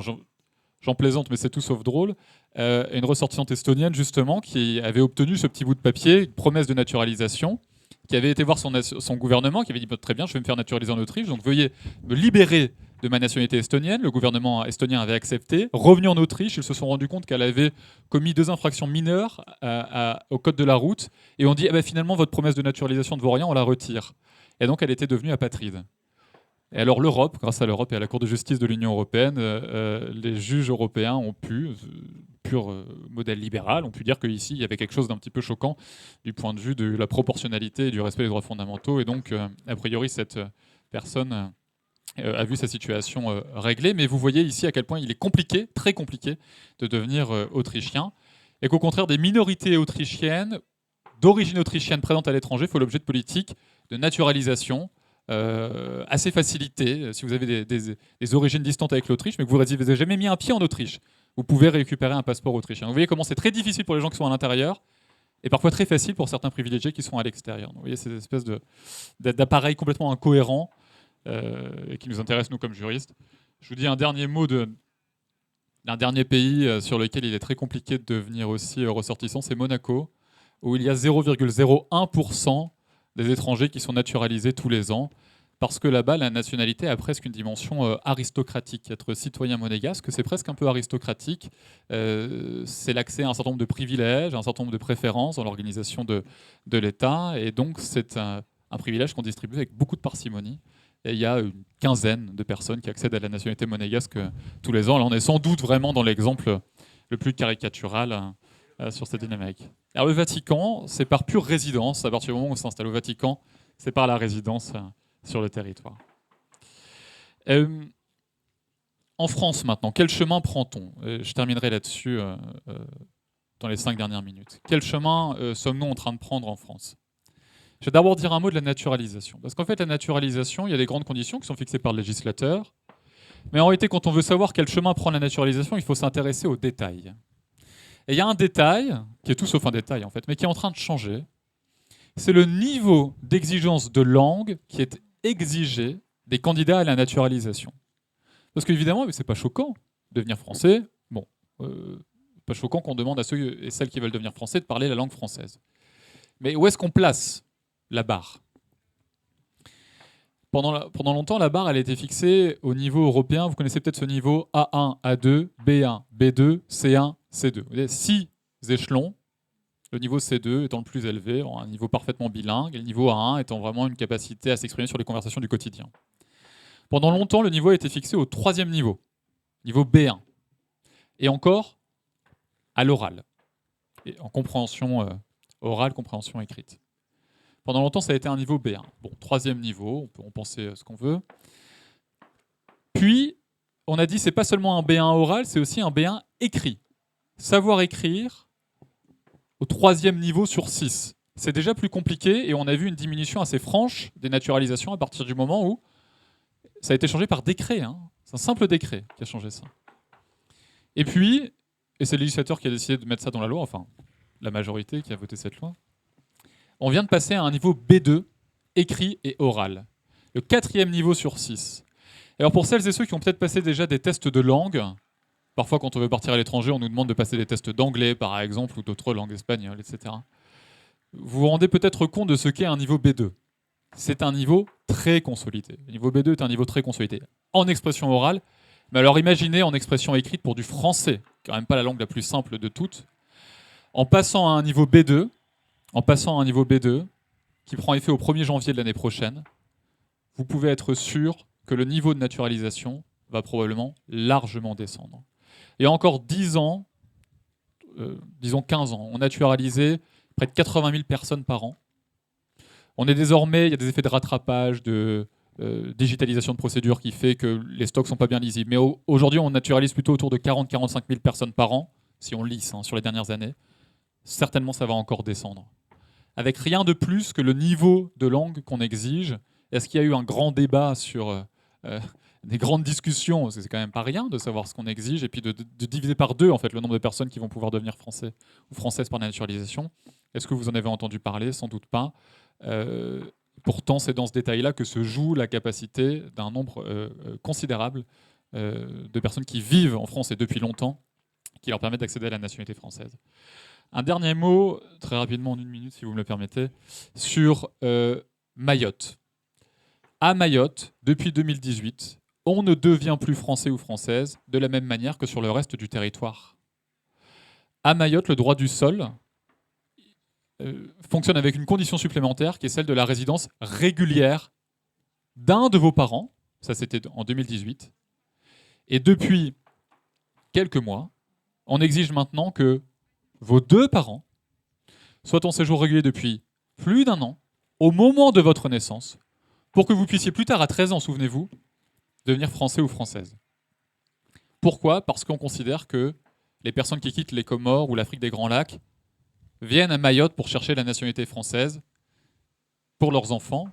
j'en plaisante mais c'est tout sauf drôle, une ressortissante estonienne justement qui avait obtenu ce petit bout de papier, une promesse de naturalisation, qui avait été voir son gouvernement, qui avait dit très bien, je vais me faire naturaliser en Autriche, donc veuillez me libérer de ma nationalité estonienne. Le gouvernement estonien avait accepté. Revenu en Autriche, ils se sont rendus compte qu'elle avait commis 2 infractions mineures au code de la route, et on dit finalement votre promesse de naturalisation ne vaut rien, on la retire. Et donc elle était devenue apatride. Et alors l'Europe, grâce à l'Europe et à la Cour de justice de l'Union européenne, les juges européens ont pu, pur modèle libéral, ont pu dire qu'ici il y avait quelque chose d'un petit peu choquant du point de vue de la proportionnalité et du respect des droits fondamentaux. Et donc, a priori, cette personne a vu sa situation réglée. Mais vous voyez ici à quel point il est compliqué, très compliqué, de devenir autrichien. Et qu'au contraire, des minorités autrichiennes, d'origine autrichienne présentes à l'étranger, font l'objet de politiques de naturalisation assez facilité. Si vous avez des origines distantes avec l'Autriche, mais que vous n'avez jamais mis un pied en Autriche, vous pouvez récupérer un passeport autrichien. Vous voyez comment c'est très difficile pour les gens qui sont à l'intérieur, et parfois très facile pour certains privilégiés qui sont à l'extérieur. Donc, vous voyez, ces espèces d'appareils complètement incohérents et qui nous intéressent, nous, comme juristes. Je vous dis un dernier mot d'un dernier pays sur lequel il est très compliqué de devenir aussi ressortissant, c'est Monaco, où il y a 0,01% des étrangers qui sont naturalisés tous les ans, parce que là-bas, la nationalité a presque une dimension aristocratique. Être citoyen monégasque, c'est presque un peu aristocratique. C'est l'accès à un certain nombre de privilèges, à un certain nombre de préférences dans l'organisation de l'État, et donc c'est un privilège qu'on distribue avec beaucoup de parcimonie. Et il y a une quinzaine de personnes qui accèdent à la nationalité monégasque tous les ans. Là, on est sans doute vraiment dans l'exemple le plus caricatural sur cette dynamique. Alors, le Vatican, c'est par pure résidence. À partir du moment où on s'installe au Vatican, c'est par la résidence sur le territoire. En France, maintenant, quel chemin prend-on ? Je terminerai là-dessus dans les 5 dernières minutes. Quel chemin sommes-nous en train de prendre en France ? Je vais d'abord dire un mot de la naturalisation. Parce qu'en fait, la naturalisation, il y a des grandes conditions qui sont fixées par le législateur. Mais en réalité, quand on veut savoir quel chemin prend la naturalisation, il faut s'intéresser aux détails. Et il y a un détail, qui est tout sauf un détail en fait, mais qui est en train de changer. C'est le niveau d'exigence de langue qui est exigé des candidats à la naturalisation. Parce qu'évidemment, c'est pas choquant de devenir français. Bon, pas choquant qu'on demande à ceux et celles qui veulent devenir français de parler la langue française. Mais où est-ce qu'on place la barre ? Pendant longtemps, la barre elle a été fixée au niveau européen. Vous connaissez peut-être ce niveau A1, A2, B1, B2, C1, C2. Vous avez 6 échelons, le niveau C2 étant le plus élevé, un niveau parfaitement bilingue, et le niveau A1 étant vraiment une capacité à s'exprimer sur les conversations du quotidien. Pendant longtemps, le niveau a été fixé au 3e niveau B1, et encore à l'oral, et en compréhension orale, compréhension écrite. Pendant longtemps, ça a été un niveau B1. Bon, 3e niveau, on peut en penser ce qu'on veut. Puis, on a dit c'est pas seulement un B1 oral, c'est aussi un B1 écrit. Savoir écrire au 3e niveau sur 6. C'est déjà plus compliqué et on a vu une diminution assez franche des naturalisations à partir du moment où ça a été changé par décret. C'est un simple décret qui a changé ça. Et puis, et c'est le législateur qui a décidé de mettre ça dans la loi, enfin la majorité qui a voté cette loi, on vient de passer à un niveau B2, écrit et oral. Le 4e niveau sur 6. Alors pour celles et ceux qui ont peut-être passé déjà des tests de langue, parfois quand on veut partir à l'étranger, on nous demande de passer des tests d'anglais par exemple, ou d'autres langues espagnoles, etc. Vous vous rendez peut-être compte de ce qu'est un niveau B2. C'est un niveau très consolidé. Le niveau B2 est un niveau très consolidé. En expression orale, mais alors imaginez en expression écrite pour du français, quand même pas la langue la plus simple de toutes. En passant à un niveau B2, qui prend effet au 1er janvier de l'année prochaine, vous pouvez être sûr que le niveau de naturalisation va probablement largement descendre. Et encore 10 ans, disons 15 ans, on naturalisait près de 80 000 personnes par an. On est désormais, il y a des effets de rattrapage, de digitalisation de procédures qui fait que les stocks ne sont pas bien lisibles. Mais aujourd'hui, on naturalise plutôt autour de 40-45 000 personnes par an, si on lisse sur les dernières années. Certainement, ça va encore descendre. Avec rien de plus que le niveau de langue qu'on exige. Est-ce qu'il y a eu un grand débat sur des grandes discussions, parce que c'est quand même pas rien de savoir ce qu'on exige, et puis de diviser par 2 en fait, le nombre de personnes qui vont pouvoir devenir français ou françaises par la naturalisation. Est-ce que vous en avez entendu parler ? Sans doute pas. Pourtant, c'est dans ce détail-là que se joue la capacité d'un nombre considérable de personnes qui vivent en France et depuis longtemps, qui leur permettent d'accéder à la nationalité française. Un dernier mot, très rapidement en 1 minute si vous me le permettez, sur Mayotte. À Mayotte, depuis 2018, on ne devient plus français ou française de la même manière que sur le reste du territoire. À Mayotte, le droit du sol fonctionne avec une condition supplémentaire qui est celle de la résidence régulière d'un de vos parents. Ça, c'était en 2018. Et depuis quelques mois, on exige maintenant que vos 2 parents soient en séjour régulier depuis plus d'1 an, au moment de votre naissance, pour que vous puissiez plus tard, à 13 ans, souvenez-vous, devenir français ou française. Pourquoi ? Parce qu'on considère que les personnes qui quittent les Comores ou l'Afrique des Grands Lacs viennent à Mayotte pour chercher la nationalité française pour leurs enfants,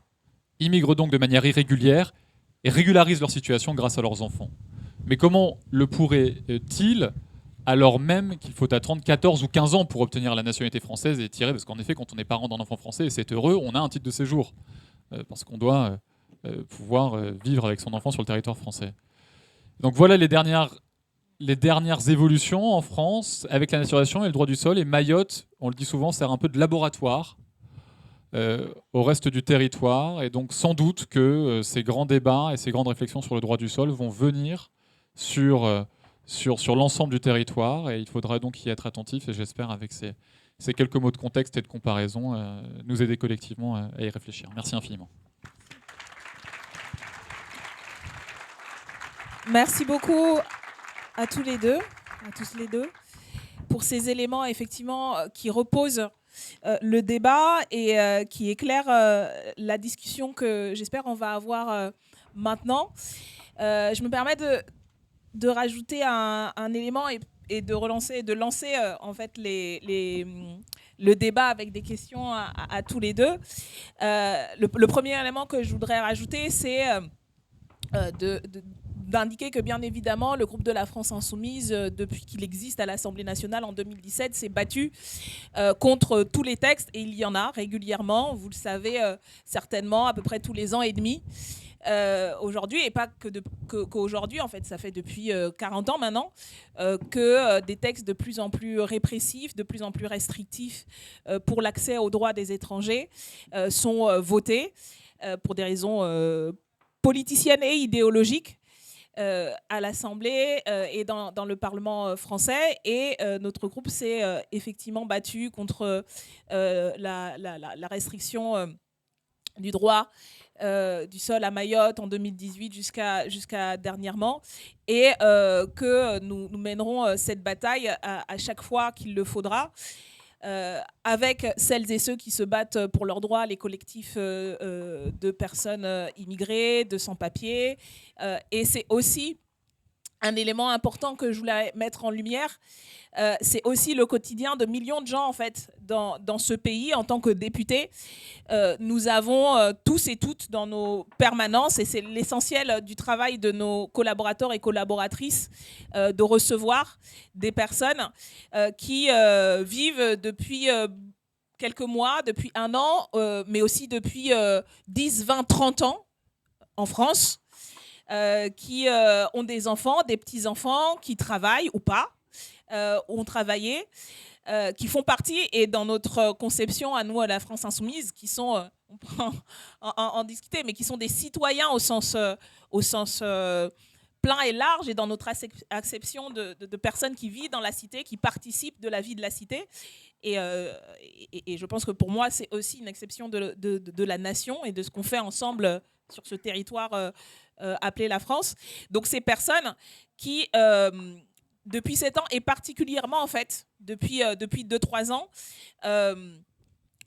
immigrent donc de manière irrégulière et régularisent leur situation grâce à leurs enfants. Mais comment le pourraient-ils alors même qu'il faut attendre 14 ou 15 ans pour obtenir la nationalité française et tirer, parce qu'en effet, quand on est parent d'un enfant français et c'est heureux, on a un titre de séjour, parce qu'on doit pouvoir vivre avec son enfant sur le territoire français. Donc voilà les dernières évolutions en France avec la naturalisation et le droit du sol. Et Mayotte, on le dit souvent, sert un peu de laboratoire au reste du territoire. Et donc sans doute que ces grands débats et ces grandes réflexions sur le droit du sol vont venir sur l'ensemble du territoire. Et il faudra donc y être attentif. Et j'espère, avec ces quelques mots de contexte et de comparaison, nous aider collectivement à y réfléchir. Merci infiniment. Merci beaucoup à tous les deux, pour ces éléments effectivement qui reposent le débat et qui éclairent la discussion que j'espère on va avoir maintenant. Je me permets de rajouter un élément et de lancer en fait le débat avec des questions à tous les deux. Le premier élément que je voudrais rajouter, c'est d'indiquer que bien évidemment le groupe de la France Insoumise, depuis qu'il existe à l'Assemblée nationale en 2017, s'est battu contre tous les textes, et il y en a régulièrement, vous le savez certainement, à peu près tous les ans et demi. Aujourd'hui, et pas qu'aujourd'hui, en fait, ça fait depuis 40 ans maintenant, que des textes de plus en plus répressifs, de plus en plus restrictifs pour l'accès aux droits des étrangers sont votés pour des raisons politiciennes et idéologiques à l'Assemblée et dans le Parlement français. Et notre groupe s'est effectivement battu contre la restriction du droit du sol à Mayotte en 2018 jusqu'à dernièrement, et que nous mènerons cette bataille à chaque fois qu'il le faudra, avec celles et ceux qui se battent pour leurs droits, les collectifs de personnes immigrées, de sans-papiers. Et c'est aussi un élément important que je voulais mettre en lumière. C'est aussi le quotidien de millions de gens en fait dans ce pays. En tant que députés, nous avons tous et toutes dans nos permanences, et c'est l'essentiel du travail de nos collaborateurs et collaboratrices, de recevoir des personnes qui vivent depuis quelques mois, depuis un an, mais aussi depuis 10, 20, 30 ans en France, qui ont des enfants, des petits-enfants, qui travaillent ou pas, ont travaillé, qui font partie, et dans notre conception à nous, à la France Insoumise, qui sont, on peut en discuter, mais qui sont des citoyens au sens plein et large, et dans notre acception de personnes qui vivent dans la cité, qui participent de la vie de la cité. Et je pense que pour moi, c'est aussi une exception de la nation et de ce qu'on fait ensemble sur ce territoire appelé la France. Donc ces personnes qui, depuis 7 ans, et particulièrement en fait, depuis 2-3 ans,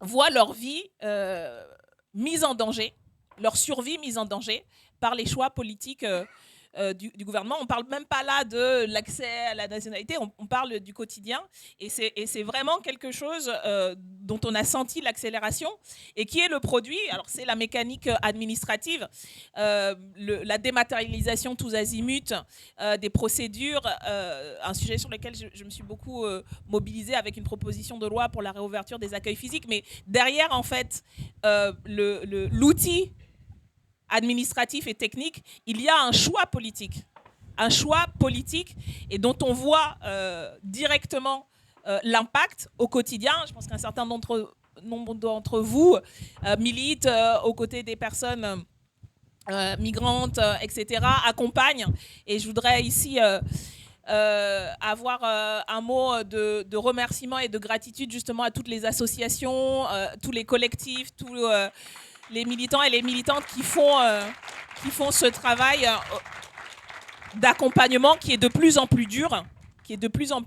voient leur vie mise en danger, leur survie mise en danger par les choix politiques du gouvernement. On ne parle même pas là de l'accès à la nationalité, on parle du quotidien. Et c'est vraiment quelque chose dont on a senti l'accélération, et qui est le produit, alors c'est la mécanique administrative, la dématérialisation tous azimuts des procédures, un sujet sur lequel je me suis beaucoup mobilisée avec une proposition de loi pour la réouverture des accueils physiques. Mais derrière, en fait, l'outil administratif et technique, il y a un choix politique, et dont on voit directement l'impact au quotidien. Je pense qu'un certain nombre d'entre vous militent aux côtés des personnes migrantes, etc., accompagnent. Et je voudrais ici avoir un mot de remerciement et de gratitude justement à toutes les associations, tous les collectifs, tous les militants et les militantes qui font ce travail d'accompagnement qui est de plus en plus dur, de plus en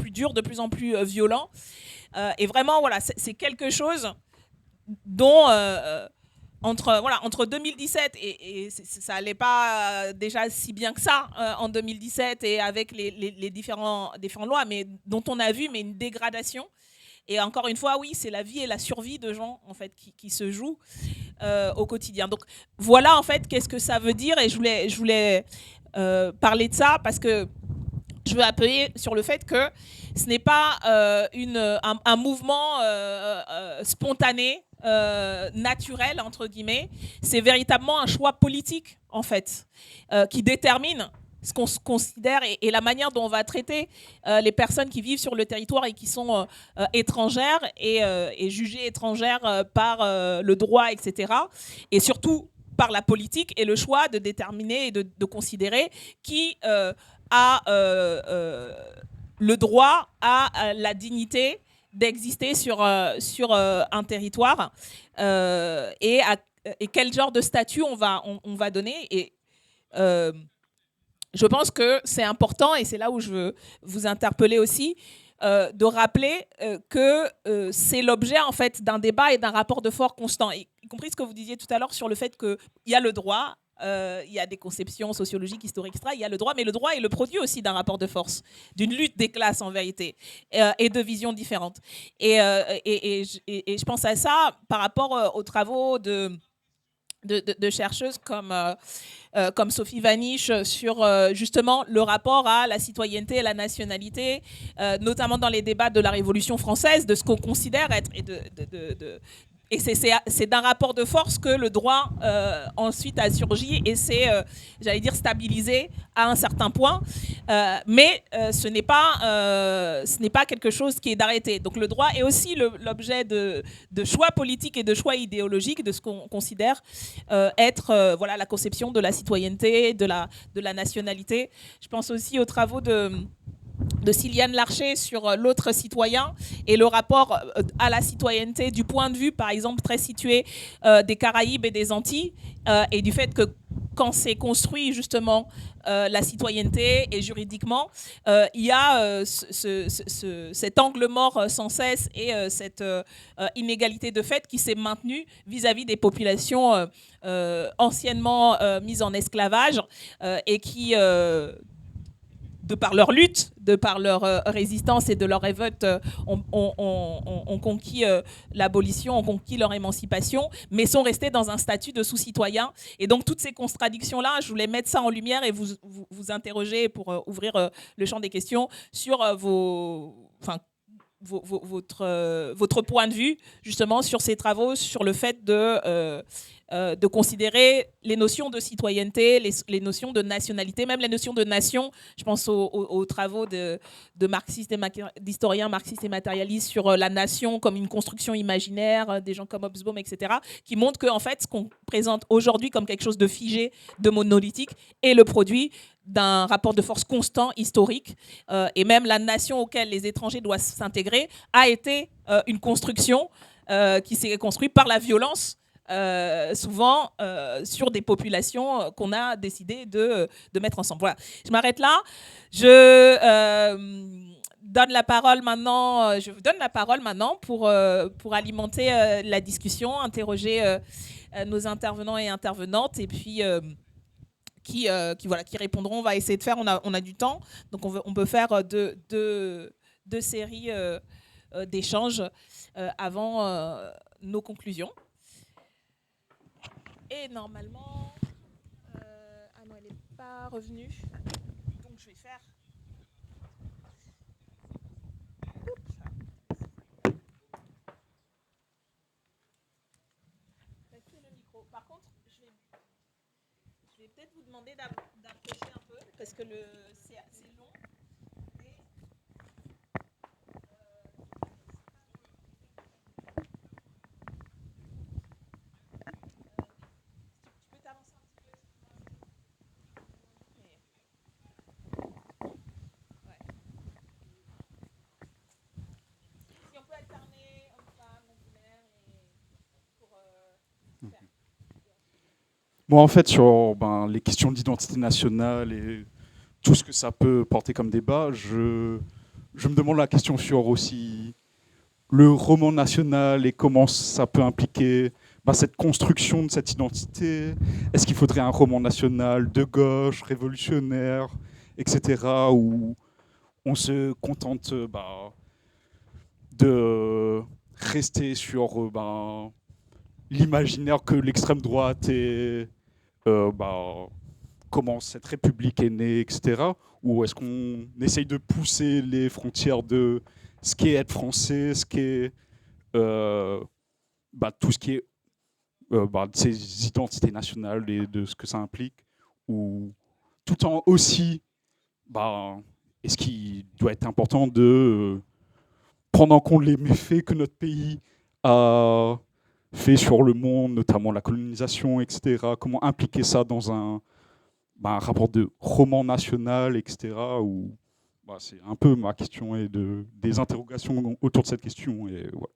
plus violent. Et vraiment, voilà, c'est quelque chose dont, entre 2017 et ça n'allait pas déjà si bien que ça en 2017, et avec les différentes lois, mais dont on a vu une dégradation. Et encore une fois, oui, c'est la vie et la survie de gens en fait qui se jouent au quotidien. Donc voilà en fait qu'est-ce que ça veut dire, et je voulais parler de ça parce que je veux appuyer sur le fait que ce n'est pas un mouvement spontané, naturel, entre guillemets. C'est véritablement un choix politique, en fait, qui détermine ce qu'on considère et la manière dont on va traiter les personnes qui vivent sur le territoire et qui sont étrangères et jugées étrangères par le droit, etc. Et surtout par la politique et le choix de déterminer et de considérer qui a le droit à la dignité d'exister sur un territoire et quel genre de statut on va donner. Et je pense que c'est important, et c'est là où je veux vous interpeller aussi, de rappeler que c'est l'objet en fait d'un débat et d'un rapport de force constant, y compris ce que vous disiez tout à l'heure sur le fait qu'il y a le droit, il y a des conceptions sociologiques, historiques, etc. Il y a le droit, mais le droit est le produit aussi d'un rapport de force, d'une lutte des classes en vérité, et de visions différentes. Et je pense à ça par rapport aux travaux de chercheuses comme Sophie Vanish sur justement le rapport à la citoyenneté et la nationalité, notamment dans les débats de la Révolution française, de ce qu'on considère être... Et c'est d'un rapport de force que le droit ensuite a surgi et s'est, j'allais dire, stabilisé à un certain point. Mais ce n'est pas quelque chose qui est d'arrêté. Donc le droit est aussi l'objet de choix politiques et de choix idéologiques de ce qu'on considère être voilà, la conception de la citoyenneté, de la nationalité. Je pense aussi aux travaux de Sylviane Larcher sur l'autre citoyen et le rapport à la citoyenneté du point de vue, par exemple, très situé des Caraïbes et des Antilles, et du fait que quand c'est construit justement la citoyenneté et juridiquement, il y a cet angle mort sans cesse et cette inégalité de fait qui s'est maintenue vis-à-vis des populations anciennement mises en esclavage et qui... de par leur lutte, de par leur résistance et de leur révolte, ont conquis l'abolition, ont conquis leur émancipation, mais sont restés dans un statut de sous-citoyen. Et donc toutes ces contradictions-là, je voulais mettre ça en lumière et vous interroger pour ouvrir le champ des questions sur votre point de vue justement sur ces travaux, sur le fait de considérer les notions de citoyenneté, les notions de nationalité, même les notions de nation. Je pense aux travaux d'historiens marxistes et matérialistes sur la nation comme une construction imaginaire, des gens comme Hobsbawm, etc., qui montrent que en fait, ce qu'on présente aujourd'hui comme quelque chose de figé, de monolithique, est le produit d'un rapport de force constant, historique, et même la nation auquel les étrangers doivent s'intégrer a été une construction qui s'est construite par la violence, souvent sur des populations qu'on a décidé de mettre ensemble. Voilà, je m'arrête là. Je donne la parole maintenant. Je vous donne la parole maintenant pour alimenter la discussion, interroger nos intervenants et intervenantes, et puis qui répondront. On va essayer de faire. On a du temps, donc on peut faire deux séries d'échanges avant nos conclusions. Et normalement, ah non, elle n'est pas revenue. Donc je vais faire. Passez le micro. Par contre, je vais peut-être vous demander d'approcher un peu parce que c'est long. Moi, en fait, sur les questions d'identité nationale et tout ce que ça peut porter comme débat, je me demande la question sur aussi le roman national et comment ça peut impliquer cette construction de cette identité. Est-ce qu'il faudrait un roman national de gauche, révolutionnaire, etc., où on se contente de rester sur l'imaginaire que l'extrême droite est comment cette république est née, etc. Ou est-ce qu'on essaye de pousser les frontières de ce qu'est être français, ce qu'est tout ce qui est de ses identités nationales et de ce que ça implique, ou tout en aussi, est-ce qu'il doit être important de prendre en compte les méfaits que notre pays a fait sur le monde, notamment la colonisation, etc. Comment impliquer ça dans un rapport de roman national, etc. Ou, c'est un peu ma question et des interrogations autour de cette question. Et, ouais.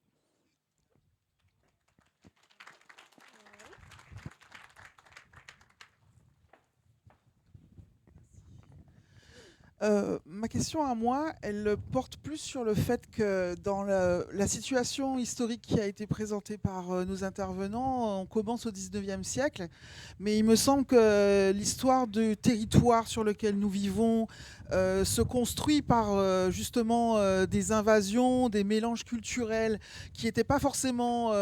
Ma question à moi, elle porte plus sur le fait que dans la situation historique qui a été présentée par nos intervenants, on commence au 19e siècle, mais il me semble que l'histoire du territoire sur lequel nous vivons se construit par justement des invasions, des mélanges culturels qui n'étaient pas forcément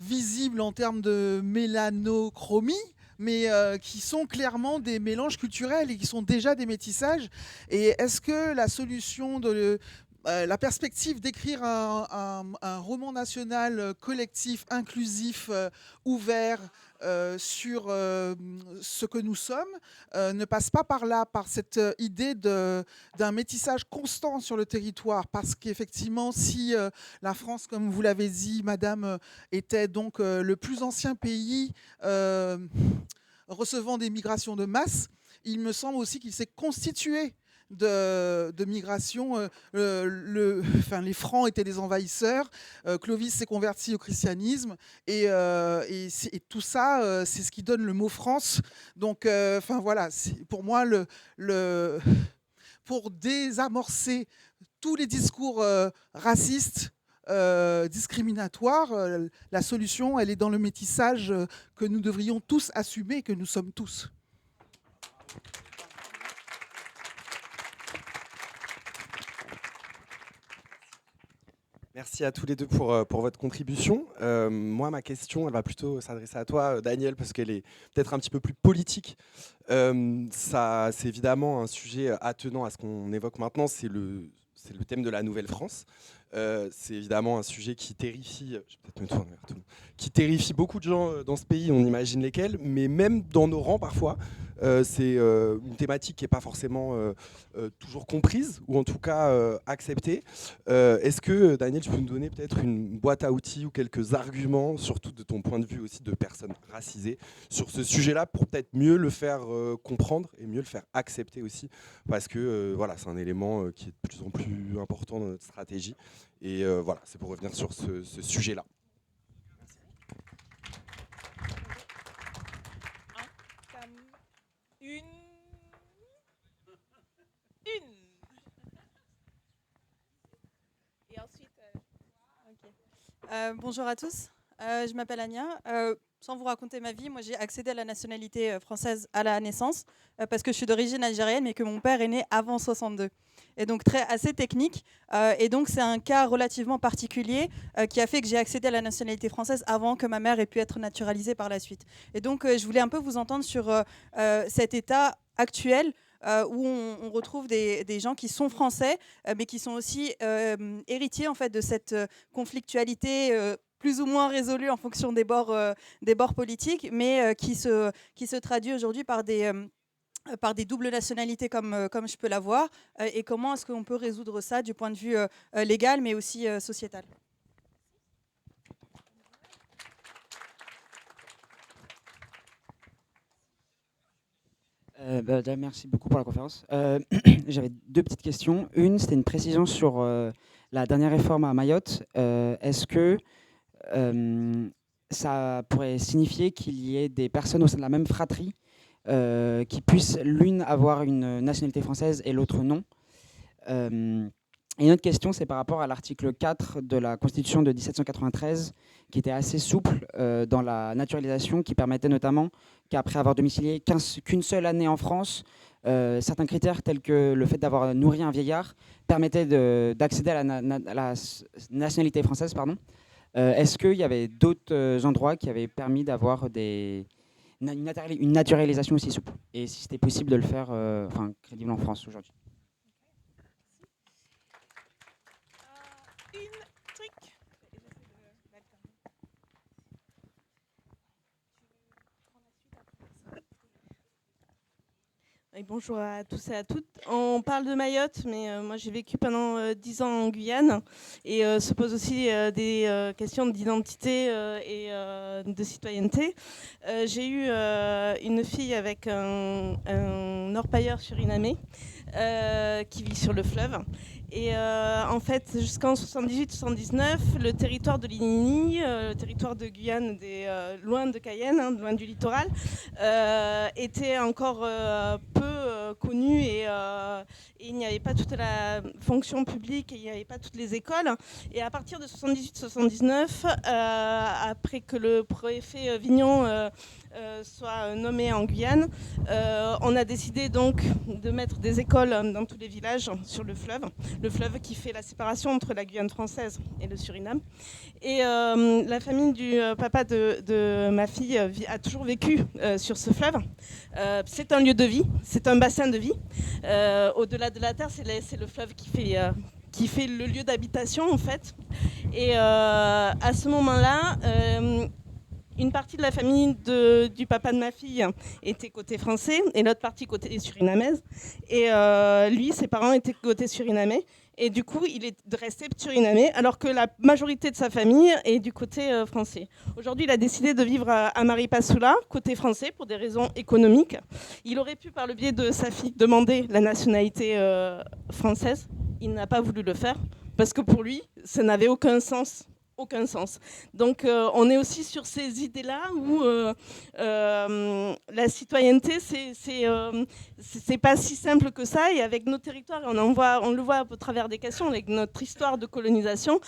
visibles en termes de mélanochromie, mais qui sont clairement des mélanges culturels et qui sont déjà des métissages. Et est-ce que la solution la perspective d'écrire un roman national collectif, inclusif, ouvert sur ce que nous sommes, ne passe pas par là, par cette idée d'un métissage constant sur le territoire. Parce qu'effectivement, si la France, comme vous l'avez dit, madame, était donc le plus ancien pays recevant des migrations de masse, il me semble aussi qu'il s'est constitué de migration. Les Francs étaient des envahisseurs. Clovis s'est converti au christianisme. Et tout ça, c'est ce qui donne le mot France. Donc, voilà, pour moi, pour désamorcer tous les discours racistes, discriminatoires, la solution, elle est dans le métissage que nous devrions tous assumer, que nous sommes tous. Merci à tous les deux pour votre contribution. Moi, ma question, elle va plutôt s'adresser à toi, Daniel, parce qu'elle est peut-être un petit peu plus politique. C'est évidemment un sujet attenant à ce qu'on évoque maintenant, c'est le thème de la Nouvelle-France. C'est évidemment un sujet qui terrifie, je vais peut-être me tourner vers tout le monde, qui terrifie beaucoup de gens dans ce pays, on imagine lesquels, mais même dans nos rangs parfois, c'est une thématique qui n'est pas forcément toujours comprise, ou en tout cas acceptée. Est-ce que, Daniel, tu peux nous donner peut-être une boîte à outils ou quelques arguments, surtout de ton point de vue aussi de personnes racisées, sur ce sujet-là, pour peut-être mieux le faire comprendre et mieux le faire accepter aussi, parce que voilà, c'est un élément qui est de plus en plus important dans notre stratégie. Et voilà, c'est pour revenir sur ce sujet-là. Une. Et ensuite. Okay. Bonjour à tous. Je m'appelle Ania. Sans vous raconter ma vie, moi j'ai accédé à la nationalité française à la naissance parce que je suis d'origine algérienne, mais que mon père est né avant 62. Et donc assez technique. Et donc c'est un cas relativement particulier qui a fait que j'ai accédé à la nationalité française avant que ma mère ait pu être naturalisée par la suite. Et donc je voulais un peu vous entendre sur cet état actuel où on retrouve des gens qui sont français, mais qui sont aussi héritiers en fait, de cette conflictualité plus ou moins résolue en fonction des bords politiques, mais qui se traduit aujourd'hui par des doubles nationalités comme je peux l'avoir, et comment est-ce qu'on peut résoudre ça du point de vue légal, mais aussi sociétal. Merci beaucoup pour la conférence. J'avais deux petites questions. Une, c'était une précision sur la dernière réforme à Mayotte. Est-ce que ça pourrait signifier qu'il y ait des personnes au sein de la même fratrie qui puissent l'une avoir une nationalité française et l'autre non? Et une autre question, c'est par rapport à l'article 4 de la Constitution de 1793, qui était assez souple dans la naturalisation, qui permettait notamment qu'après avoir domicilié qu'une seule année en France, certains critères tels que le fait d'avoir nourri un vieillard permettaient d'accéder à la nationalité française. Est-ce qu'il y avait d'autres endroits qui avaient permis d'avoir des une naturalisation aussi souple. Et si c'était possible de le faire crédible en France aujourd'hui. Et bonjour à tous et à toutes. On parle de Mayotte, mais moi j'ai vécu pendant 10 ans en Guyane et se pose aussi des questions d'identité et de citoyenneté. J'ai eu une fille avec un orpailleur surinamé qui vit sur le fleuve. Et en fait, jusqu'en 78-79, le territoire de l'Inini, le territoire de Guyane, loin de Cayenne, loin du littoral, était encore peu connu et il n'y avait pas toute la fonction publique et il n'y avait pas toutes les écoles. Et à partir de 78-79, après que le préfet Vignon soit nommé en Guyane, on a décidé donc de mettre des écoles dans tous les villages sur le fleuve qui fait la séparation entre la Guyane française et le Suriname. Et la famille du papa de ma fille a toujours vécu sur ce fleuve. C'est un lieu de vie, c'est un bassin de vie. Au-delà de la terre, c'est le fleuve qui fait le lieu d'habitation en fait. Et à ce moment-là, une partie de la famille du papa de ma fille était côté français et l'autre partie côté surinamaise. Et lui, ses parents étaient côté surinamais. Et du coup, il est resté surinamais, alors que la majorité de sa famille est du côté français. Aujourd'hui, il a décidé de vivre à Maripasoula, côté français, pour des raisons économiques. Il aurait pu, par le biais de sa fille, demander la nationalité française. Il n'a pas voulu le faire, parce que pour lui, ça n'avait aucun sens. Donc on est aussi sur ces idées-là où la citoyenneté, c'est pas si simple que ça. Et avec nos territoires, on le voit au travers des questions, avec notre histoire de colonisation,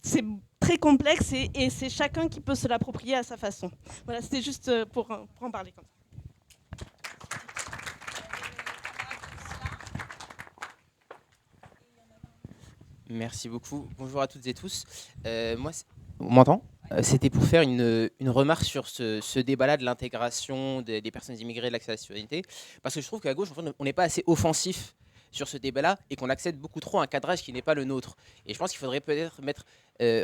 c'est très complexe et c'est chacun qui peut se l'approprier à sa façon. Voilà, c'était juste pour en parler comme ça. Merci beaucoup. Bonjour à toutes et tous. On m'entend ? C'était pour faire une remarque sur ce débat-là de l'intégration des personnes immigrées, de l'accès à la citoyenneté. Parce que je trouve qu'à gauche, en fait, on n'est pas assez offensif sur ce débat-là et qu'on accède beaucoup trop à un cadrage qui n'est pas le nôtre. Et je pense qu'il faudrait peut-être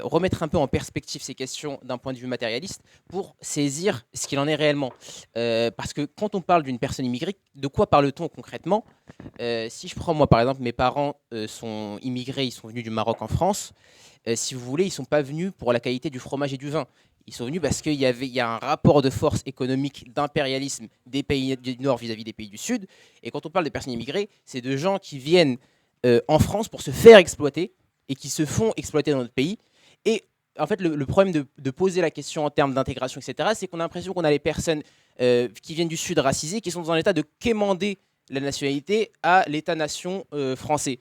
remettre un peu en perspective ces questions d'un point de vue matérialiste pour saisir ce qu'il en est réellement. Parce que quand on parle d'une personne immigrée, de quoi parle-t-on concrètement ? Si je prends moi par exemple, mes parents sont immigrés, ils sont venus du Maroc en France. Si vous voulez, ils ne sont pas venus pour la qualité du fromage et du vin. Ils sont venus parce qu'il y a un rapport de force économique, d'impérialisme des pays du Nord vis-à-vis des pays du Sud. Et quand on parle de personnes immigrées, c'est de gens qui viennent en France pour se faire exploiter et qui se font exploiter dans notre pays. Et en fait, le problème de poser la question en termes d'intégration, etc., c'est qu'on a l'impression qu'on a les personnes qui viennent du Sud racisées qui sont dans l'état de quémander la nationalité à l'État-nation français.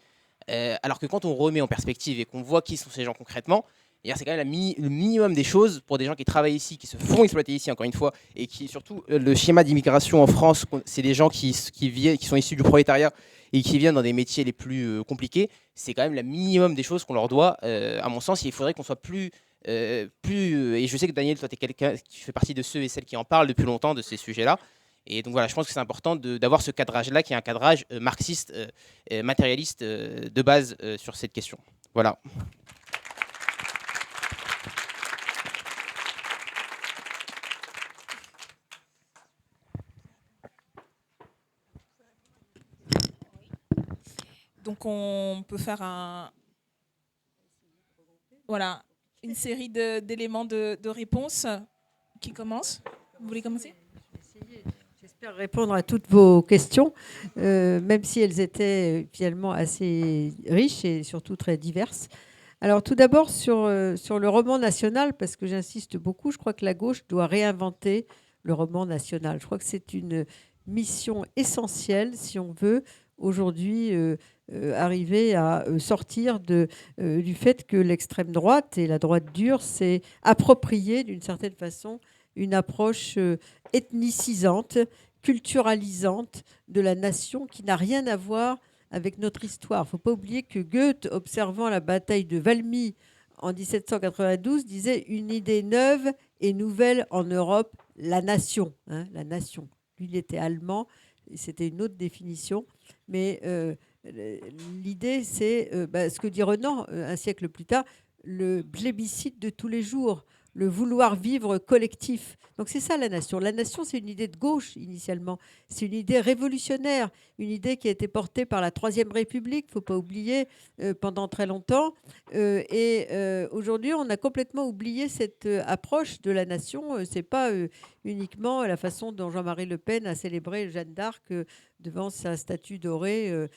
Alors que quand on remet en perspective et qu'on voit qui sont ces gens concrètement, c'est quand même le minimum des choses pour des gens qui travaillent ici, qui se font exploiter ici, encore une fois, et qui, surtout, le schéma d'immigration en France, c'est des gens qui sont issus du prolétariat et qui viennent dans des métiers les plus compliqués. C'est quand même le minimum des choses qu'on leur doit, à mon sens. Il faudrait qu'on soit plus... et je sais que Daniel, toi, tu es quelqu'un qui fait partie de ceux et celles qui en parlent depuis longtemps de ces sujets-là. Et donc voilà, je pense que c'est important d'avoir ce cadrage-là, qui est un cadrage marxiste, matérialiste de base sur cette question. Voilà. Donc on peut faire une série d'éléments de réponse qui commence. Vous voulez commencer ? J'espère répondre à toutes vos questions, même si elles étaient finalement assez riches et surtout très diverses. Alors tout d'abord sur le roman national, parce que j'insiste beaucoup, je crois que la gauche doit réinventer le roman national. Je crois que c'est une mission essentielle si on veut aujourd'hui arriver à sortir du fait que l'extrême droite et la droite dure s'est approprié d'une certaine façon une approche ethnicisante, culturalisante de la nation qui n'a rien à voir avec notre histoire. Il ne faut pas oublier que Goethe, observant la bataille de Valmy en 1792, disait « Une idée neuve et nouvelle en Europe, la nation. La nation. Lui, il était allemand, c'était une autre définition. Mais l'idée, c'est ce que dit Renan un siècle plus tard, le plébiscite de tous les jours, le vouloir vivre collectif. Donc c'est ça la nation. La nation, c'est une idée de gauche initialement. C'est une idée révolutionnaire, une idée qui a été portée par la Troisième République, il ne faut pas oublier, pendant très longtemps. Aujourd'hui, on a complètement oublié cette approche de la nation. Ce n'est pas uniquement la façon dont Jean-Marie Le Pen a célébré Jeanne d'Arc devant sa statue dorée,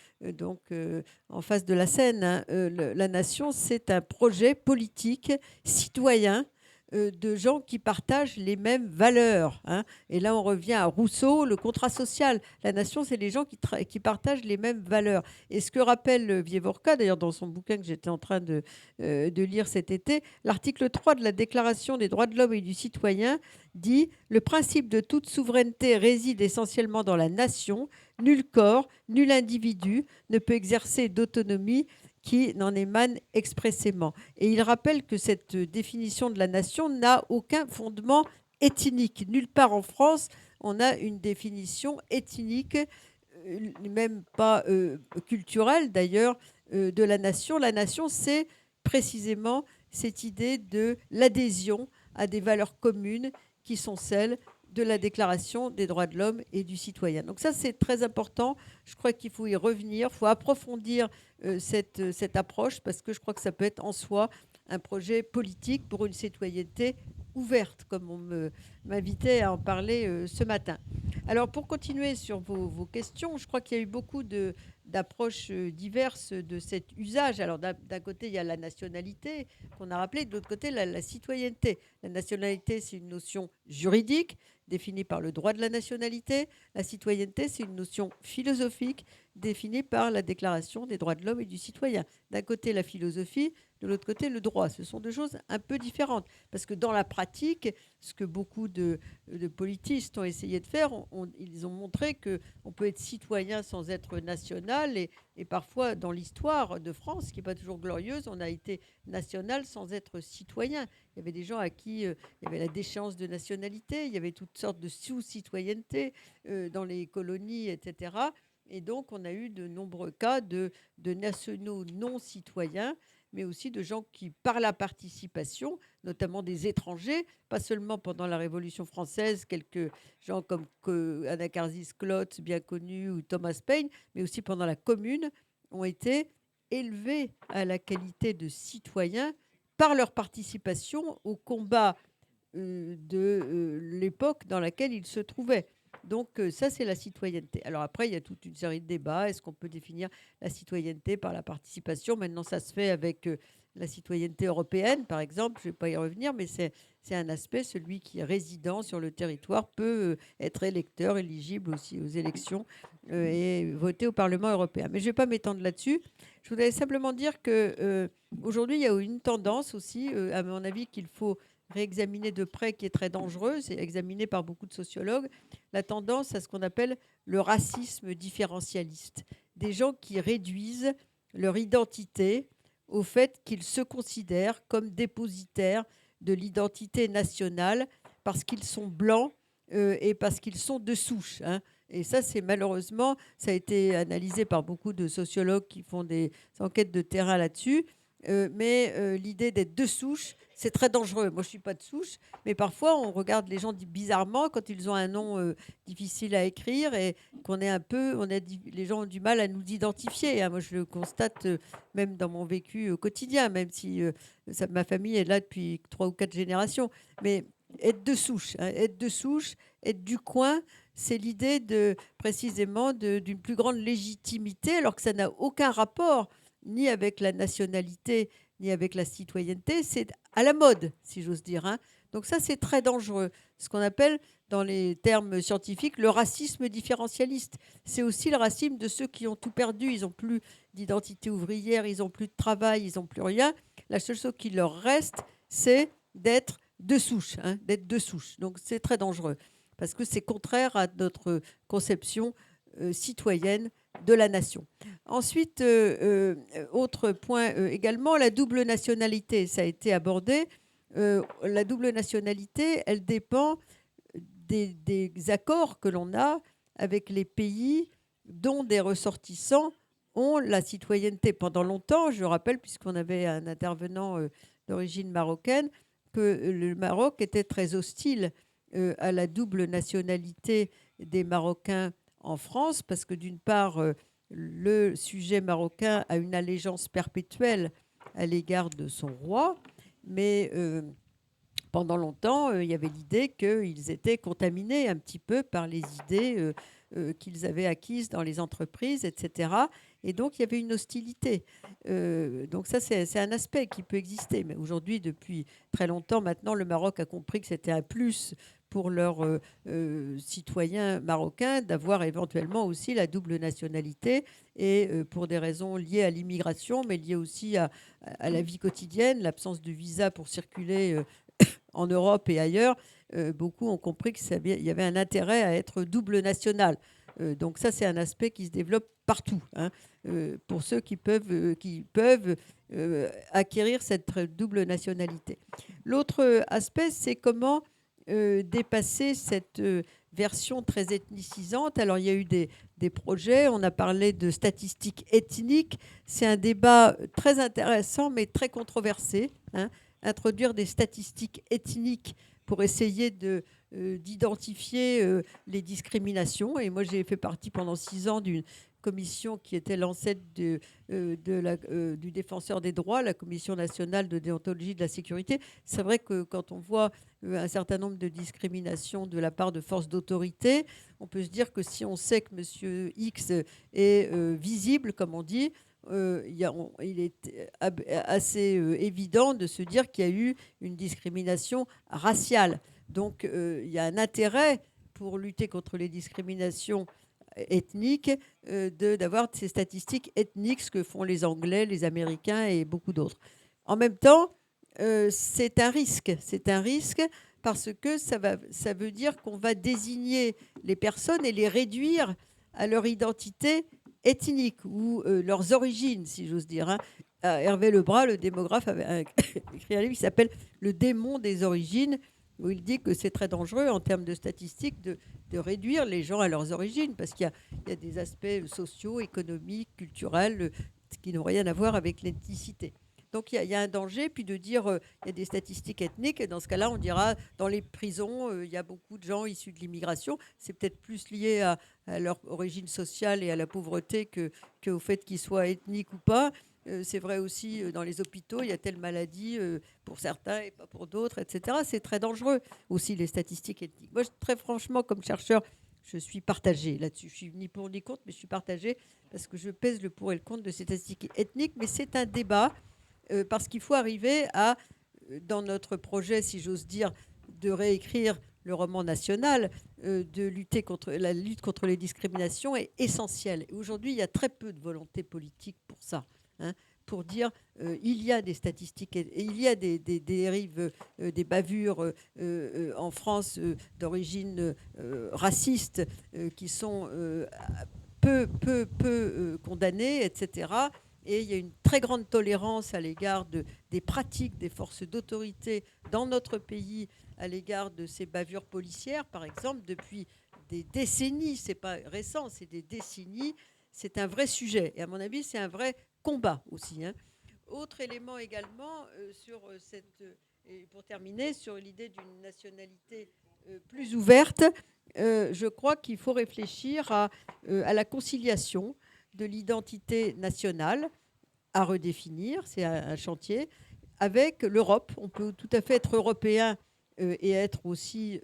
en face de la Seine. La nation, c'est un projet politique, citoyen, de gens qui partagent les mêmes valeurs. Et là, on revient à Rousseau, le contrat social. La nation, c'est les gens qui partagent les mêmes valeurs. Et ce que rappelle Vievorka, d'ailleurs dans son bouquin que j'étais en train de lire cet été, l'article 3 de la Déclaration des droits de l'homme et du citoyen dit « Le principe de toute souveraineté réside essentiellement dans la nation. Nul corps, nul individu ne peut exercer d'autonomie qui n'en émane expressément. » Et il rappelle que cette définition de la nation n'a aucun fondement ethnique. Nulle part en France, on a une définition ethnique, même pas culturelle d'ailleurs, de la nation. La nation, c'est précisément cette idée de l'adhésion à des valeurs communes qui sont celles de la Déclaration des droits de l'homme et du citoyen. Donc ça, c'est très important. Je crois qu'il faut y revenir, il faut approfondir cette approche, parce que je crois que ça peut être en soi un projet politique pour une citoyenneté ouverte, comme on m'invitait à en parler ce matin. Alors, pour continuer sur vos questions, je crois qu'il y a eu beaucoup d'approches diverses de cet usage. Alors, d'un côté, il y a la nationalité qu'on a rappelé, de l'autre côté, la citoyenneté. La nationalité, c'est une notion juridique définie par le droit de la nationalité. La citoyenneté, c'est une notion philosophique définie par la Déclaration des droits de l'homme et du citoyen. D'un côté, la philosophie, de l'autre côté, le droit. Ce sont deux choses un peu différentes. Parce que dans la pratique, ce que beaucoup de politistes ont essayé de faire, ils ont montré qu'on peut être citoyen sans être national. Et parfois, dans l'histoire de France, qui n'est pas toujours glorieuse, on a été national sans être citoyen. Il y avait des gens à qui il y avait la déchéance de nationalité, il y avait toutes sortes de sous-citoyenneté dans les colonies, etc. Et donc, on a eu de nombreux cas de nationaux non citoyens, mais aussi de gens qui, par la participation, notamment des étrangers, pas seulement pendant la Révolution française, quelques gens comme Anacharsis Clotes, bien connu, ou Thomas Paine, mais aussi pendant la Commune, ont été élevés à la qualité de citoyens par leur participation au combat de l'époque dans laquelle ils se trouvaient. Donc ça, c'est la citoyenneté. Alors après, il y a toute une série de débats. Est-ce qu'on peut définir la citoyenneté par la participation ? Maintenant, ça se fait avec la citoyenneté européenne, par exemple. Je ne vais pas y revenir, mais c'est un aspect. Celui qui est résident sur le territoire peut être électeur, éligible aussi aux élections et voter au Parlement européen. Mais je ne vais pas m'étendre là-dessus. Je voudrais simplement dire qu'aujourd'hui, il y a une tendance aussi, à mon avis, qu'il faut réexaminer de près, qui est très dangereuse et examinée par beaucoup de sociologues, la tendance à ce qu'on appelle le racisme différentialiste. Des gens qui réduisent leur identité au fait qu'ils se considèrent comme dépositaires de l'identité nationale parce qu'ils sont blancs et parce qu'ils sont de souche. Et ça, c'est malheureusement, ça a été analysé par beaucoup de sociologues qui font des enquêtes de terrain là-dessus. Mais l'idée d'être de souche, c'est très dangereux. Moi, je ne suis pas de souche, mais parfois, on regarde les gens bizarrement quand ils ont un nom difficile à écrire et qu'on est un peu, les gens ont du mal à nous identifier. Moi, je le constate même dans mon vécu quotidien, même si ma famille est là depuis 3 ou 4 générations. Mais être de souche, être du coin, c'est l'idée précisément d'une plus grande légitimité, alors que ça n'a aucun rapport ni avec la nationalité, ni avec la citoyenneté. C'est à la mode, si j'ose dire. Donc ça, c'est très dangereux. Ce qu'on appelle, dans les termes scientifiques, le racisme différentialiste. C'est aussi le racisme de ceux qui ont tout perdu. Ils n'ont plus d'identité ouvrière, ils n'ont plus de travail, ils n'ont plus rien. La seule chose qui leur reste, c'est d'être de souche. D'être de souche. Donc c'est très dangereux, parce que c'est contraire à notre conception citoyenne de la nation. Ensuite, autre point également, la double nationalité, ça a été abordé. la double nationalité, elle dépend des accords que l'on a avec les pays dont des ressortissants ont la citoyenneté. Pendant longtemps, je rappelle, puisqu'on avait un intervenant d'origine marocaine, que le Maroc était très hostile à la double nationalité des Marocains en France, parce que d'une part, le sujet marocain a une allégeance perpétuelle à l'égard de son roi, mais pendant longtemps, il y avait l'idée qu'ils étaient contaminés un petit peu par les idées qu'ils avaient acquises dans les entreprises, etc. Et donc, il y avait une hostilité. Donc ça, c'est un aspect qui peut exister. Mais aujourd'hui, depuis très longtemps maintenant, le Maroc a compris que c'était un plus pour leurs citoyens marocains d'avoir éventuellement aussi la double nationalité, et pour des raisons liées à l'immigration, mais liées aussi à la vie quotidienne, l'absence de visa pour circuler en Europe et ailleurs. Beaucoup ont compris qu'il y avait un intérêt à être double national. Donc ça, c'est un aspect qui se développe partout, hein, pour ceux qui peuvent acquérir cette double nationalité. L'autre aspect, c'est comment dépasser cette version très ethnicisante. Alors, il y a eu des projets, on a parlé de statistiques ethniques. C'est un débat très intéressant, mais très controversé, hein. Introduire des statistiques ethniques pour essayer d'identifier les discriminations. Et moi, j'ai fait partie pendant 6 ans d'une commission qui était l'ancêtre du défenseur des droits, la Commission nationale de déontologie de la sécurité. C'est vrai que quand on voit un certain nombre de discriminations de la part de forces d'autorité, on peut se dire que si on sait que M. X est visible, comme on dit, il est assez évident de se dire qu'il y a eu une discrimination raciale. Donc, il y a un intérêt pour lutter contre les discriminations ethniques d'avoir ces statistiques ethniques, ce que font les Anglais, les Américains et beaucoup d'autres. En même temps, c'est un risque. C'est un risque parce que ça veut dire qu'on va désigner les personnes et les réduire à leur identité ethniques ou leurs origines, si j'ose dire, hein. Hervé Lebras, le démographe, avait écrit un livre qui s'appelle « Le démon des origines », où il dit que c'est très dangereux en termes de statistiques de réduire les gens à leurs origines, parce qu'il y a des aspects sociaux, économiques, culturels, qui n'ont rien à voir avec l'ethnicité. Donc il y a un danger, puis de dire il y a des statistiques ethniques, et dans ce cas-là, on dira dans les prisons, il y a beaucoup de gens issus de l'immigration. C'est peut-être plus lié à leur origine sociale et à la pauvreté qu'au fait qu'ils soient ethniques ou pas. C'est vrai aussi dans les hôpitaux, il y a telle maladie pour certains et pas pour d'autres, etc. C'est très dangereux aussi, les statistiques ethniques. Moi, très franchement, comme chercheur, je suis partagée là-dessus. Je suis ni pour ni contre, mais je suis partagée parce que je pèse le pour et le contre de ces statistiques ethniques. Mais c'est un débat parce qu'il faut arriver à, dans notre projet, si j'ose dire, de réécrire le roman national, de lutter contre la lutte contre les discriminations est essentielle. Et aujourd'hui, il y a très peu de volonté politique pour ça, hein, pour dire il y a des statistiques et il y a des dérives, des bavures en France d'origine raciste qui sont peu condamnées, etc. Et il y a une très grande tolérance à l'égard des pratiques des forces d'autorité dans notre pays à l'égard de ces bavures policières, par exemple, depuis des décennies. C'est pas récent, c'est des décennies. C'est un vrai sujet. Et à mon avis, c'est un vrai combat aussi, hein. Autre élément également sur cette... Et pour terminer, sur l'idée d'une nationalité plus ouverte, je crois qu'il faut réfléchir à la conciliation de l'identité nationale à redéfinir, c'est un chantier, avec l'Europe. On peut tout à fait être européen et être aussi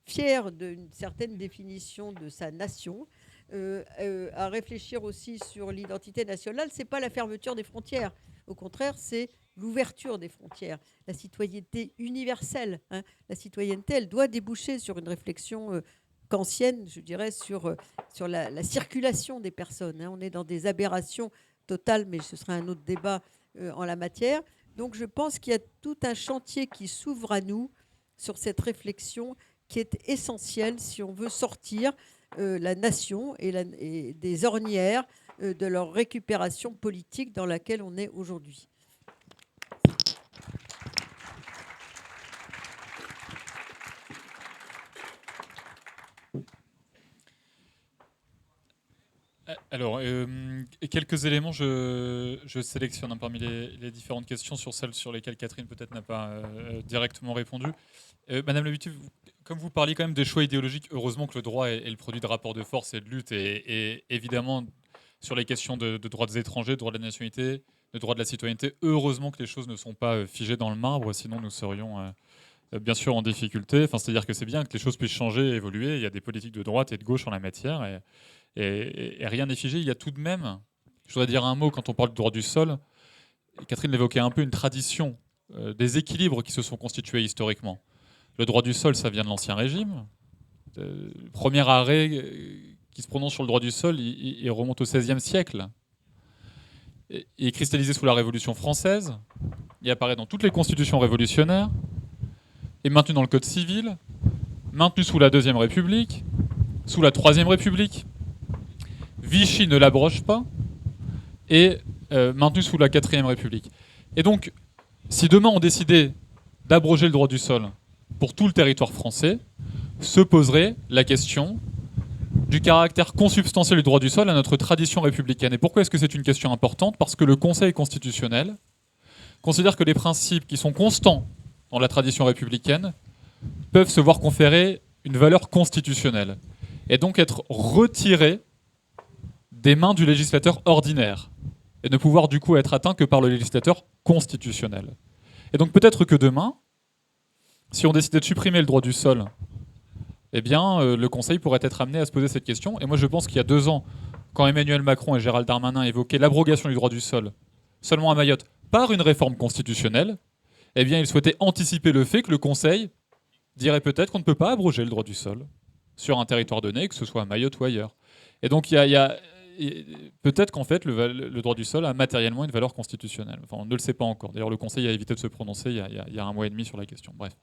fier d'une certaine définition de sa nation. À réfléchir aussi sur l'identité nationale, ce n'est pas la fermeture des frontières. Au contraire, c'est l'ouverture des frontières, la citoyenneté universelle, hein. La citoyenneté, elle doit déboucher sur une réflexion kantienne, je dirais, sur la circulation des personnes, hein. On est dans des aberrations totales, mais ce sera un autre débat en la matière. Donc je pense qu'il y a tout un chantier qui s'ouvre à nous sur cette réflexion qui est essentielle si on veut sortir la nation et des ornières de leur récupération politique dans laquelle on est aujourd'hui. Alors, quelques éléments, je sélectionne parmi les différentes questions sur celles sur lesquelles Catherine peut-être n'a pas directement répondu. Madame Levitu, comme vous parliez quand même des choix idéologiques, heureusement que le droit est le produit de rapports de force et de lutte, et évidemment sur les questions de droits des étrangers, de droits de la nationalité, de droits de la citoyenneté, heureusement que les choses ne sont pas figées dans le marbre, sinon nous serions bien sûr en difficulté. Enfin, c'est-à-dire que c'est bien que les choses puissent changer et évoluer. Il y a des politiques de droite et de gauche en la matière, et rien n'est figé. Il y a tout de même, je voudrais dire un mot quand on parle du droit du sol, Catherine l'évoquait un peu, une tradition, des équilibres qui se sont constitués historiquement. Le droit du sol, ça vient de l'Ancien Régime. Le premier arrêt qui se prononce sur le droit du sol, il remonte au XVIe siècle. Il est cristallisé sous la Révolution française, il apparaît dans toutes les constitutions révolutionnaires, est maintenu dans le Code civil, maintenu sous la Deuxième République, sous la Troisième République. Vichy ne l'abroge pas, et maintenu sous la Quatrième République. Et donc, si demain on décidait d'abroger le droit du sol pour tout le territoire français, se poserait la question du caractère consubstantiel du droit du sol à notre tradition républicaine. Et pourquoi est-ce que c'est une question importante ? Parce que le Conseil constitutionnel considère que les principes qui sont constants dans la tradition républicaine peuvent se voir conférer une valeur constitutionnelle et donc être retirés des mains du législateur ordinaire et ne pouvoir du coup être atteints que par le législateur constitutionnel. Et donc peut-être que demain, si on décidait de supprimer le droit du sol, eh bien, le Conseil pourrait être amené à se poser cette question. Et moi, je pense qu'il y a 2 ans, quand Emmanuel Macron et Gérald Darmanin évoquaient l'abrogation du droit du sol seulement à Mayotte par une réforme constitutionnelle, eh bien, ils souhaitaient anticiper le fait que le Conseil dirait peut-être qu'on ne peut pas abroger le droit du sol sur un territoire donné, que ce soit à Mayotte ou ailleurs. Et donc, peut-être qu'en fait, le droit du sol a matériellement une valeur constitutionnelle. Enfin, on ne le sait pas encore. D'ailleurs, le Conseil a évité de se prononcer il y a 1 mois et demi sur la question. Bref.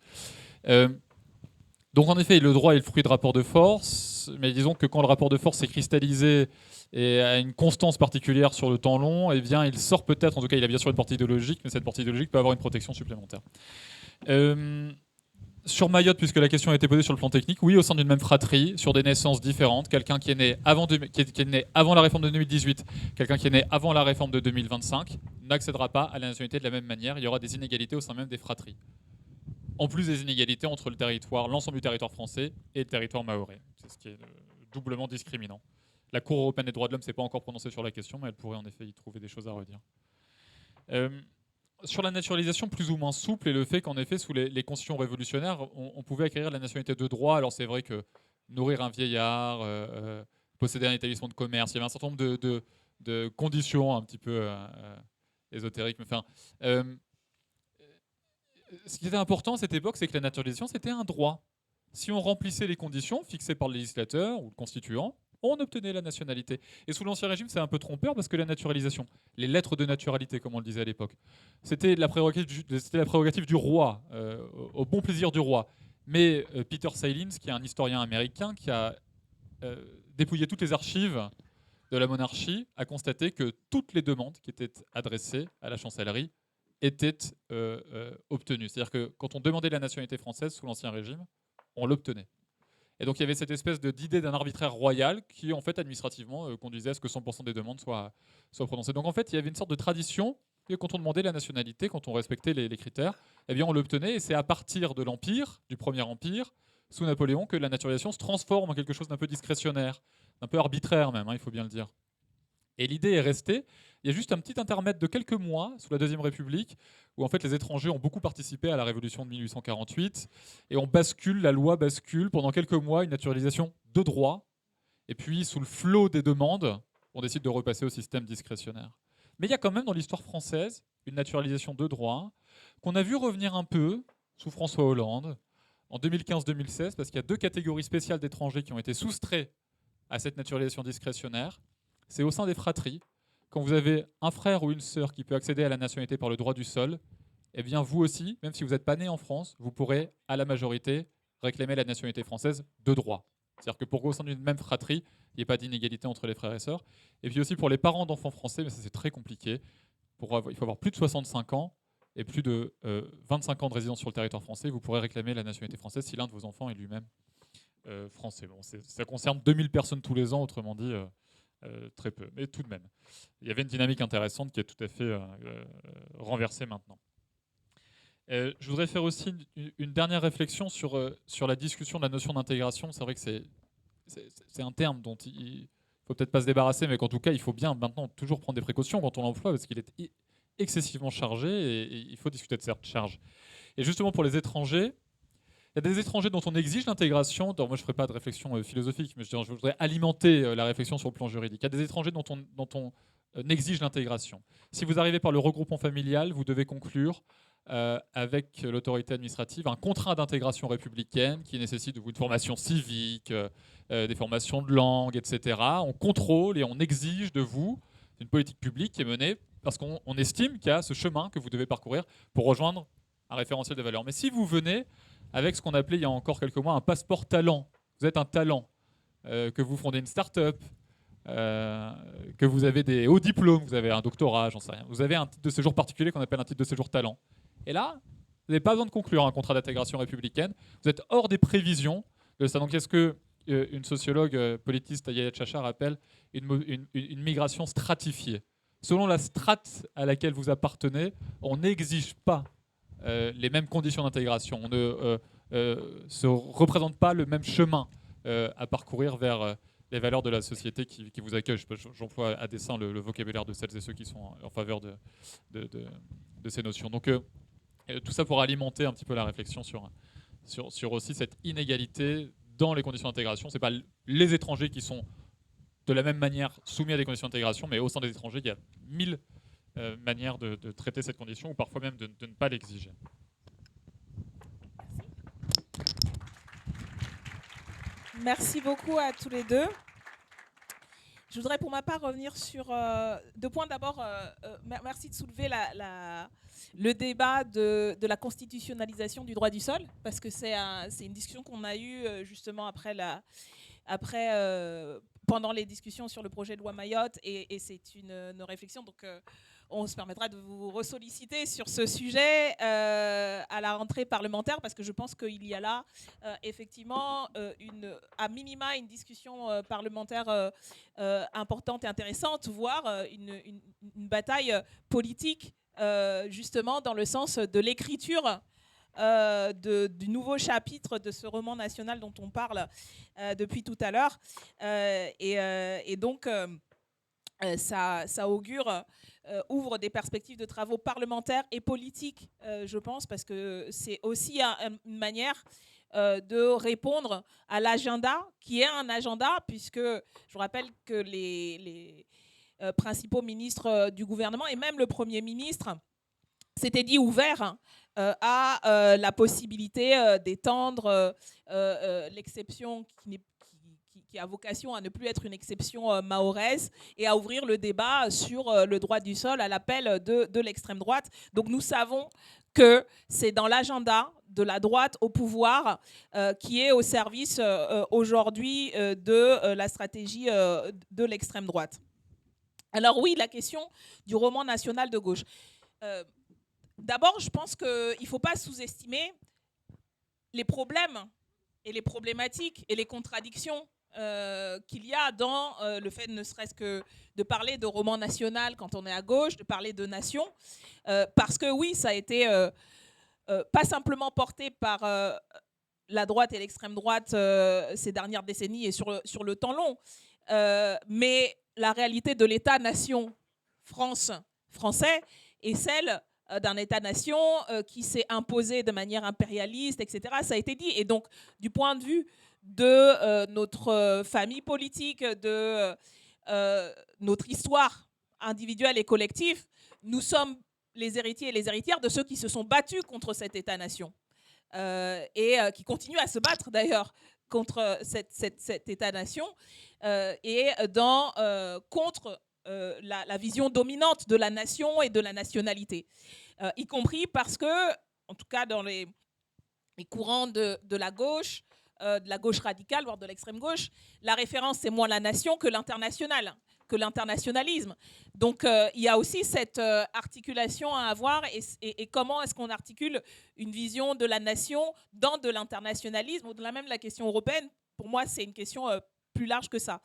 Donc en effet, le droit est le fruit de rapports de force, mais disons que quand le rapport de force est cristallisé et a une constance particulière sur le temps long, eh bien il sort peut-être, en tout cas il a bien sûr une partie idéologique, mais cette partie idéologique peut avoir une protection supplémentaire. Sur Mayotte, puisque la question a été posée sur le plan technique, oui, au sein d'une même fratrie, sur des naissances différentes, quelqu'un qui est né avant la réforme de 2018, quelqu'un qui est né avant la réforme de 2025, n'accédera pas à la nationalité de la même manière. Il y aura des inégalités au sein même des fratries. En plus des inégalités entre l'ensemble du territoire français et le territoire mahorais. C'est ce qui est doublement discriminant. La Cour européenne des droits de l'homme ne s'est pas encore prononcée sur la question, mais elle pourrait en effet y trouver des choses à redire. Sur la naturalisation plus ou moins souple et le fait qu'en effet, sous les constitutions révolutionnaires, on pouvait acquérir la nationalité de droit. Alors c'est vrai que nourrir un vieillard, posséder un établissement de commerce, il y avait un certain nombre de conditions un petit peu ésotériques. Mais enfin, ce qui était important à cette époque, c'est que la naturalisation, c'était un droit. Si on remplissait les conditions fixées par le législateur ou le constituant, on obtenait la nationalité. Et sous l'Ancien Régime, c'est un peu trompeur parce que la naturalisation, les lettres de naturalité, comme on le disait à l'époque, c'était la prérogative du roi, au bon plaisir du roi. Mais Peter Seilins, qui est un historien américain, qui a dépouillé toutes les archives de la monarchie, a constaté que toutes les demandes qui étaient adressées à la chancellerie étaient obtenues. C'est-à-dire que quand on demandait la nationalité française sous l'Ancien Régime, on l'obtenait. Et donc il y avait cette espèce d'idée d'un arbitraire royal qui, en fait, administrativement, conduisait à ce que 100% des demandes soient prononcées. Donc en fait, il y avait une sorte de tradition que quand on demandait la nationalité, quand on respectait les critères, eh bien on l'obtenait. Et c'est à partir de l'Empire, du Premier Empire, sous Napoléon, que la naturalisation se transforme en quelque chose d'un peu discrétionnaire, d'un peu arbitraire même, il faut bien le dire. Et l'idée est restée. Il y a juste un petit intermède de quelques mois, sous la Deuxième République, où en fait les étrangers ont beaucoup participé à la Révolution de 1848, et la loi bascule pendant quelques mois une naturalisation de droit, et puis sous le flot des demandes, on décide de repasser au système discrétionnaire. Mais il y a quand même dans l'histoire française une naturalisation de droit qu'on a vu revenir un peu sous François Hollande en 2015-2016, parce qu'il y a 2 catégories spéciales d'étrangers qui ont été soustraits à cette naturalisation discrétionnaire. C'est au sein des fratries. Quand vous avez un frère ou une sœur qui peut accéder à la nationalité par le droit du sol, eh bien vous aussi, même si vous n'êtes pas né en France, vous pourrez, à la majorité, réclamer la nationalité française de droit. C'est-à-dire que pour qu'au sein d'une même fratrie, il n'y ait pas d'inégalité entre les frères et sœurs. Et puis aussi pour les parents d'enfants français, mais ça c'est très compliqué. Il faut avoir plus de 65 ans et plus de 25 ans de résidence sur le territoire français. Vous pourrez réclamer la nationalité française si l'un de vos enfants est lui-même français. Bon, ça concerne 2000 personnes tous les ans, autrement dit, très peu, mais tout de même. Il y avait une dynamique intéressante qui est tout à fait renversée maintenant. Je voudrais faire aussi une dernière réflexion sur la discussion de la notion d'intégration. C'est vrai que c'est un terme dont il faut peut-être pas se débarrasser, mais qu'en tout cas, il faut bien maintenant toujours prendre des précautions quand on l'emploie, parce qu'il est excessivement chargé et il faut discuter de cette charge. Et justement, pour les étrangers, il y a des étrangers dont on exige l'intégration. Moi, je ne ferai pas de réflexion philosophique, mais je voudrais alimenter la réflexion sur le plan juridique. Il y a des étrangers dont on exige l'intégration. Si vous arrivez par le regroupement familial, vous devez conclure avec l'autorité administrative un contrat d'intégration républicaine qui nécessite de vous une formation civique, des formations de langue, etc. On contrôle et on exige de vous une politique publique qui est menée parce qu'on estime qu'il y a ce chemin que vous devez parcourir pour rejoindre un référentiel de valeurs. Mais si vous venez avec ce qu'on appelait il y a encore quelques mois un passeport talent, vous êtes un talent, que vous fondez une start-up, que vous avez des hauts diplômes, vous avez un doctorat, j'en sais rien, vous avez un titre de séjour particulier qu'on appelle un titre de séjour talent. Et là, vous n'avez pas besoin de conclure un contrat d'intégration républicaine, vous êtes hors des prévisions de ça. Donc, qu'est-ce que une sociologue politiste, Yaya Chachar, appelle une migration stratifiée? Selon la strate à laquelle vous appartenez, on n'exige pas les mêmes conditions d'intégration. On ne se représente pas le même chemin à parcourir vers les valeurs de la société qui vous accueille. J'emploie à dessein le vocabulaire de celles et ceux qui sont en faveur de ces notions. Donc tout ça pour alimenter un petit peu la réflexion sur aussi cette inégalité dans les conditions d'intégration. Ce n'est pas les étrangers qui sont de la même manière soumis à des conditions d'intégration, mais au sein des étrangers, il y a 1000 manière de traiter cette condition, ou parfois même de ne pas l'exiger. Merci beaucoup à tous les deux. Je voudrais pour ma part revenir sur 2 points. D'abord, merci de soulever le débat de la constitutionnalisation du droit du sol, parce que c'est une discussion qu'on a eue justement pendant les discussions sur le projet de loi Mayotte, et c'est une réflexion. Donc, on se permettra de vous ressolliciter sur ce sujet à la rentrée parlementaire, parce que je pense qu'il y a là effectivement à minima une discussion parlementaire importante et intéressante, voire une bataille politique justement dans le sens de l'écriture du nouveau chapitre de ce roman national dont on parle depuis tout à l'heure. Et donc, ça augure, ouvre des perspectives de travaux parlementaires et politiques, je pense, parce que c'est aussi une manière de répondre à l'agenda, qui est un agenda, puisque je vous rappelle que les principaux ministres du gouvernement, et même le Premier ministre, s'était dit ouvert à la possibilité d'étendre l'exception qui a vocation à ne plus être une exception mahoraise, et à ouvrir le débat sur le droit du sol à l'appel de l'extrême droite. Donc nous savons que c'est dans l'agenda de la droite au pouvoir qui est au service aujourd'hui de la stratégie de l'extrême droite. Alors oui, la question du roman national de gauche. D'abord, je pense qu'il ne faut pas sous-estimer les problèmes et les problématiques et les contradictions qu'il y a dans le fait, ne serait-ce que de parler de roman national quand on est à gauche, de parler de nation, parce que oui, ça a été pas simplement porté par la droite et l'extrême droite ces dernières décennies et sur le temps long, mais la réalité de l'État-nation français est celle d'un État-nation qui s'est imposé de manière impérialiste, etc. Ça a été dit. Et donc, du point de vue de notre famille politique, de notre histoire individuelle et collective, nous sommes les héritiers et les héritières de ceux qui se sont battus contre cet État-nation et qui continuent à se battre d'ailleurs contre cet État-nation et contre la vision dominante de la nation et de la nationalité, y compris parce que, en tout cas dans les courants de la gauche radicale, voire de l'extrême gauche, la référence c'est moins la nation que l'international, que l'internationalisme. Donc il y a aussi cette articulation à avoir, et comment est-ce qu'on articule une vision de la nation dans de l'internationalisme, au-delà même de la question européenne. Pour moi, c'est une question plus large que ça.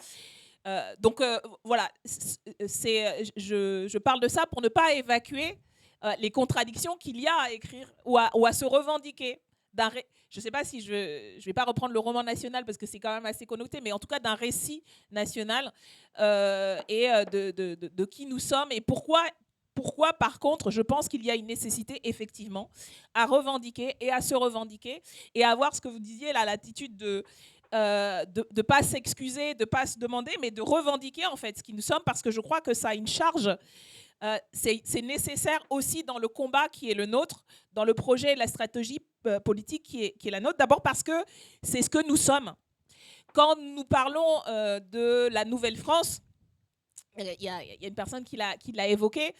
Voilà, je parle de ça pour ne pas évacuer les contradictions qu'il y a à écrire ou à se revendiquer. Je ne sais pas si je ne vais pas reprendre le roman national parce que c'est quand même assez connoté, mais en tout cas d'un récit national et de qui nous sommes et pourquoi, par contre, je pense qu'il y a une nécessité, effectivement, à revendiquer et à se revendiquer et à avoir ce que vous disiez, là, l'attitude de ne pas s'excuser, de ne pas se demander, mais de revendiquer, en fait, ce qui nous sommes, parce que je crois que ça a une charge. C'est nécessaire aussi dans le combat qui est le nôtre, dans le projet et la stratégie politique qui est la nôtre, d'abord parce que c'est ce que nous sommes. Quand nous parlons de la Nouvelle-France, il y a une personne qui l'a évoqué,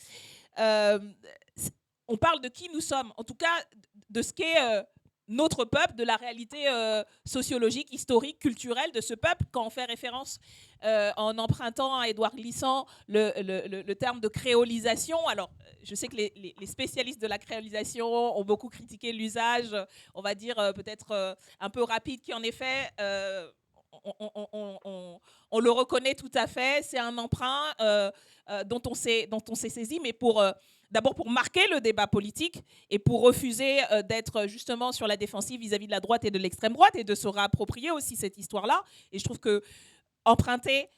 on parle de qui nous sommes, en tout cas de ce qu'est notre peuple, de la réalité sociologique, historique, culturelle de ce peuple, quand on fait référence en empruntant à Édouard Glissant le terme de créolisation. Alors, je sais que les spécialistes de la créolisation ont beaucoup critiqué l'usage, on va dire peut-être un peu rapide, qui en effet... on le reconnaît tout à fait, c'est un emprunt dont on s'est saisi, mais d'abord pour marquer le débat politique et pour refuser d'être justement sur la défensive vis-à-vis de la droite et de l'extrême droite et de se réapproprier aussi cette histoire-là. Et je trouve que emprunter,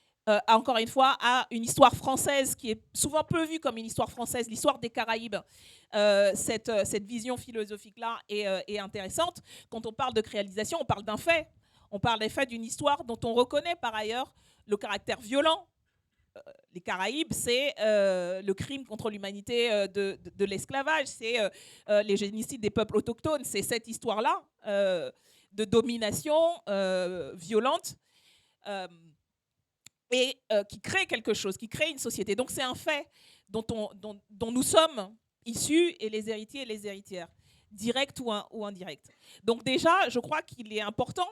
encore une fois, à une histoire française qui est souvent peu vue comme une histoire française, l'histoire des Caraïbes, cette vision philosophique-là est intéressante. Quand on parle de créolisation, on parle d'un fait. On parle des faits d'une histoire dont on reconnaît par ailleurs le caractère violent. Les Caraïbes, c'est le crime contre l'humanité de l'esclavage, c'est les génocides des peuples autochtones, c'est cette histoire-là de domination violente et qui crée quelque chose, qui crée une société. Donc c'est un fait dont nous sommes issus, et les héritiers et les héritières, directs ou indirects. Donc déjà, je crois qu'il est important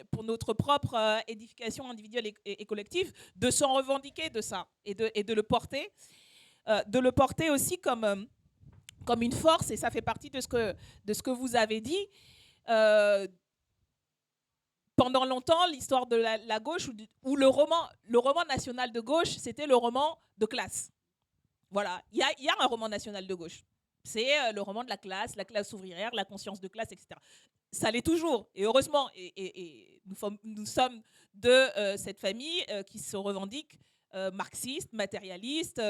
pour notre propre édification individuelle et collective, de s'en revendiquer de ça et de le porter. De le porter aussi comme une force, et ça fait partie de ce que vous avez dit. Pendant longtemps, l'histoire de la gauche, ou le roman national de gauche, c'était le roman de classe. Voilà, il y a un roman national de gauche. C'est le roman de la classe ouvrière, la conscience de classe, etc. Ça l'est toujours, et heureusement. Et nous sommes de cette famille qui se revendique marxiste, matérialiste,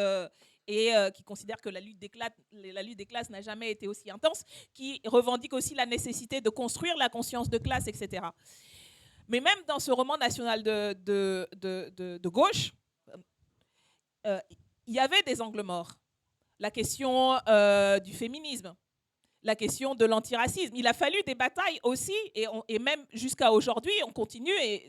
et qui considère que la lutte des classes n'a jamais été aussi intense, qui revendique aussi la nécessité de construire la conscience de classe, etc. Mais même dans ce roman national de gauche, il y avait des angles morts. La question du féminisme, la question de l'antiracisme. Il a fallu des batailles aussi, et même jusqu'à aujourd'hui, on continue, et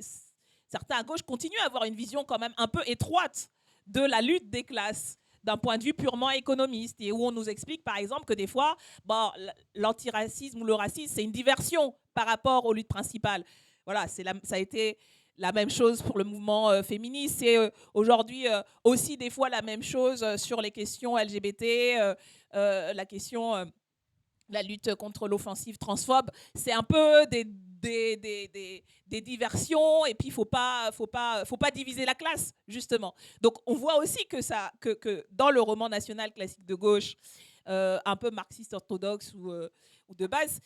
certains à gauche continuent à avoir une vision quand même un peu étroite de la lutte des classes, d'un point de vue purement économiste, et où on nous explique par exemple que des fois, l'antiracisme ou le racisme, c'est une diversion par rapport aux luttes principales. Voilà, ça a été la même chose pour le mouvement féministe. C'est aujourd'hui aussi des fois la même chose sur les questions LGBT, la question... la lutte contre l'offensive transphobe, c'est un peu des diversions, et puis il faut pas diviser la classe, justement. Donc on voit aussi que dans le roman national classique de gauche, un peu marxiste orthodoxe ou de base,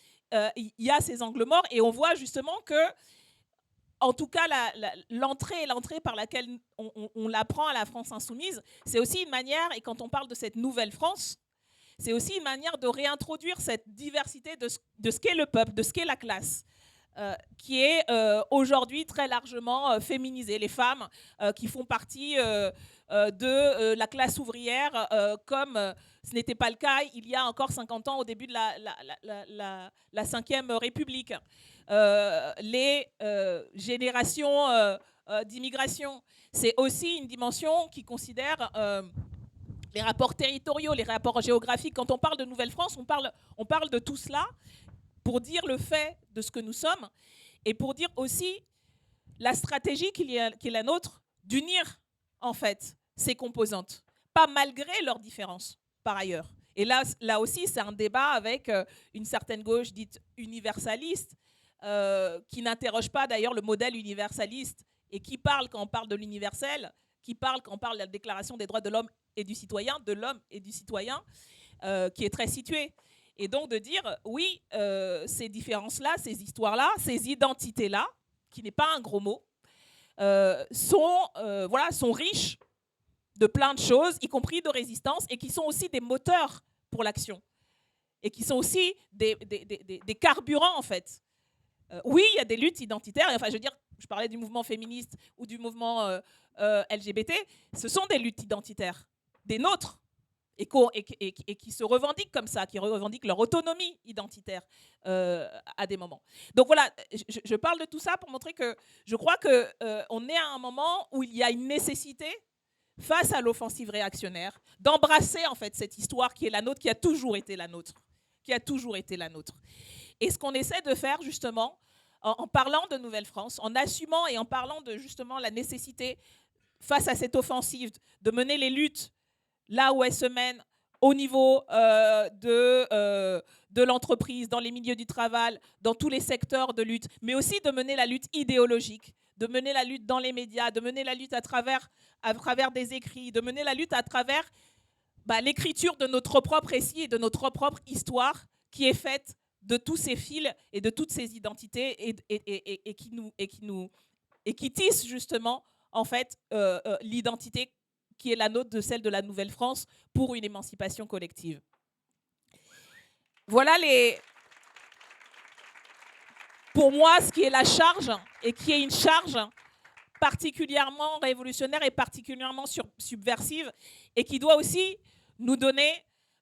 il y a ces angles morts, et on voit justement que, en tout cas, l'entrée par laquelle on l'apprend à la France insoumise, c'est aussi une manière, et quand on parle de cette nouvelle France, c'est aussi une manière de réintroduire cette diversité de ce qu'est le peuple, de ce qu'est la classe, qui est aujourd'hui très largement féminisée. Les femmes qui font partie de la classe ouvrière, comme ce n'était pas le cas il y a encore 50 ans, au début de la Ve République. Les générations d'immigration, c'est aussi une dimension qui considère... les rapports territoriaux, les rapports géographiques. Quand on parle de Nouvelle-France, on parle de tout cela pour dire le fait de ce que nous sommes, et pour dire aussi la stratégie qui est la nôtre d'unir en fait ces composantes, pas malgré leurs différences par ailleurs. Et là aussi, c'est un débat avec une certaine gauche dite universaliste, qui n'interroge pas d'ailleurs le modèle universaliste et qui parle quand on parle de l'universel, qui parle quand on parle de la Déclaration des droits de l'homme et du citoyen, qui est très située. Et donc de dire, oui, ces différences-là, ces histoires-là, ces identités-là, qui n'est pas un gros mot, sont riches de plein de choses, y compris de résistance, et qui sont aussi des moteurs pour l'action, et qui sont aussi des carburants, en fait. Oui, il y a des luttes identitaires, enfin, je veux dire, je parlais du mouvement féministe ou du mouvement LGBT, ce sont des luttes identitaires, des nôtres, et qui se revendiquent comme ça, qui revendiquent leur autonomie identitaire à des moments. Donc voilà, je parle de tout ça pour montrer que je crois qu'on est à un moment où il y a une nécessité, face à l'offensive réactionnaire, d'embrasser en fait cette histoire qui est la nôtre, qui a toujours été la nôtre. Et ce qu'on essaie de faire justement, en parlant de Nouvelle-France, en assumant et en parlant de justement la nécessité, face à cette offensive, de mener les luttes là où elles se mènent, au niveau de l'entreprise, dans les milieux du travail, dans tous les secteurs de lutte, mais aussi de mener la lutte idéologique, de mener la lutte dans les médias, de mener la lutte à travers des écrits, de mener la lutte à travers l'écriture de notre propre récit et de notre propre histoire qui est faite de tous ces fils et de toutes ces identités et qui tisse justement en fait l'identité qui est la nôtre, de celle de la Nouvelle-France pour une émancipation collective. Voilà pour moi ce qui est la charge, et qui est une charge particulièrement révolutionnaire et particulièrement subversive, et qui doit aussi nous donner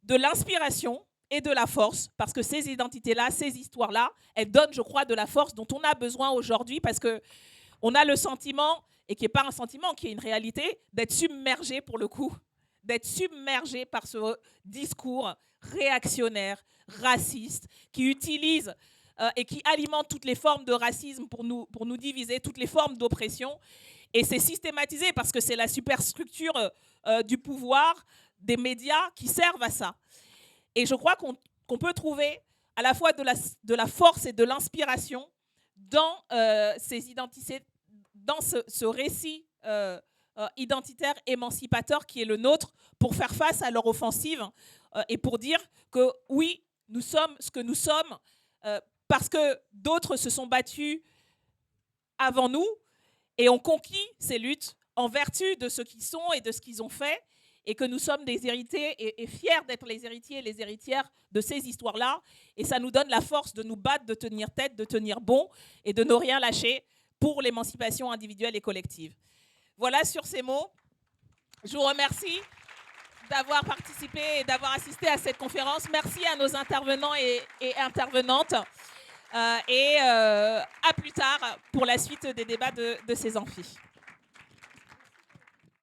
de l'inspiration et de la force, parce que ces identités-là, ces histoires-là, elles donnent, je crois, de la force dont on a besoin aujourd'hui, parce qu'on a le sentiment, et qui n'est pas un sentiment, qui est une réalité, d'être submergé pour le coup, d'être submergé par ce discours réactionnaire, raciste, qui utilise et qui alimente toutes les formes de racisme pour nous diviser, toutes les formes d'oppression. Et c'est systématisé parce que c'est la superstructure du pouvoir, des médias qui servent à ça. Et je crois qu'on peut trouver à la fois de la force et de l'inspiration dans ces identités, dans ce récit identitaire émancipateur qui est le nôtre, pour faire face à leur offensive et pour dire que oui, nous sommes ce que nous sommes parce que d'autres se sont battus avant nous et ont conquis ces luttes en vertu de ce qu'ils sont et de ce qu'ils ont fait, et que nous sommes des héritiers et fiers d'être les héritiers et les héritières de ces histoires-là. Et ça nous donne la force de nous battre, de tenir tête, de tenir bon et de ne rien lâcher pour l'émancipation individuelle et collective. Voilà, sur ces mots, je vous remercie d'avoir participé et d'avoir assisté à cette conférence. Merci à nos intervenants et intervenantes. Et à plus tard pour la suite des débats de ces amphis.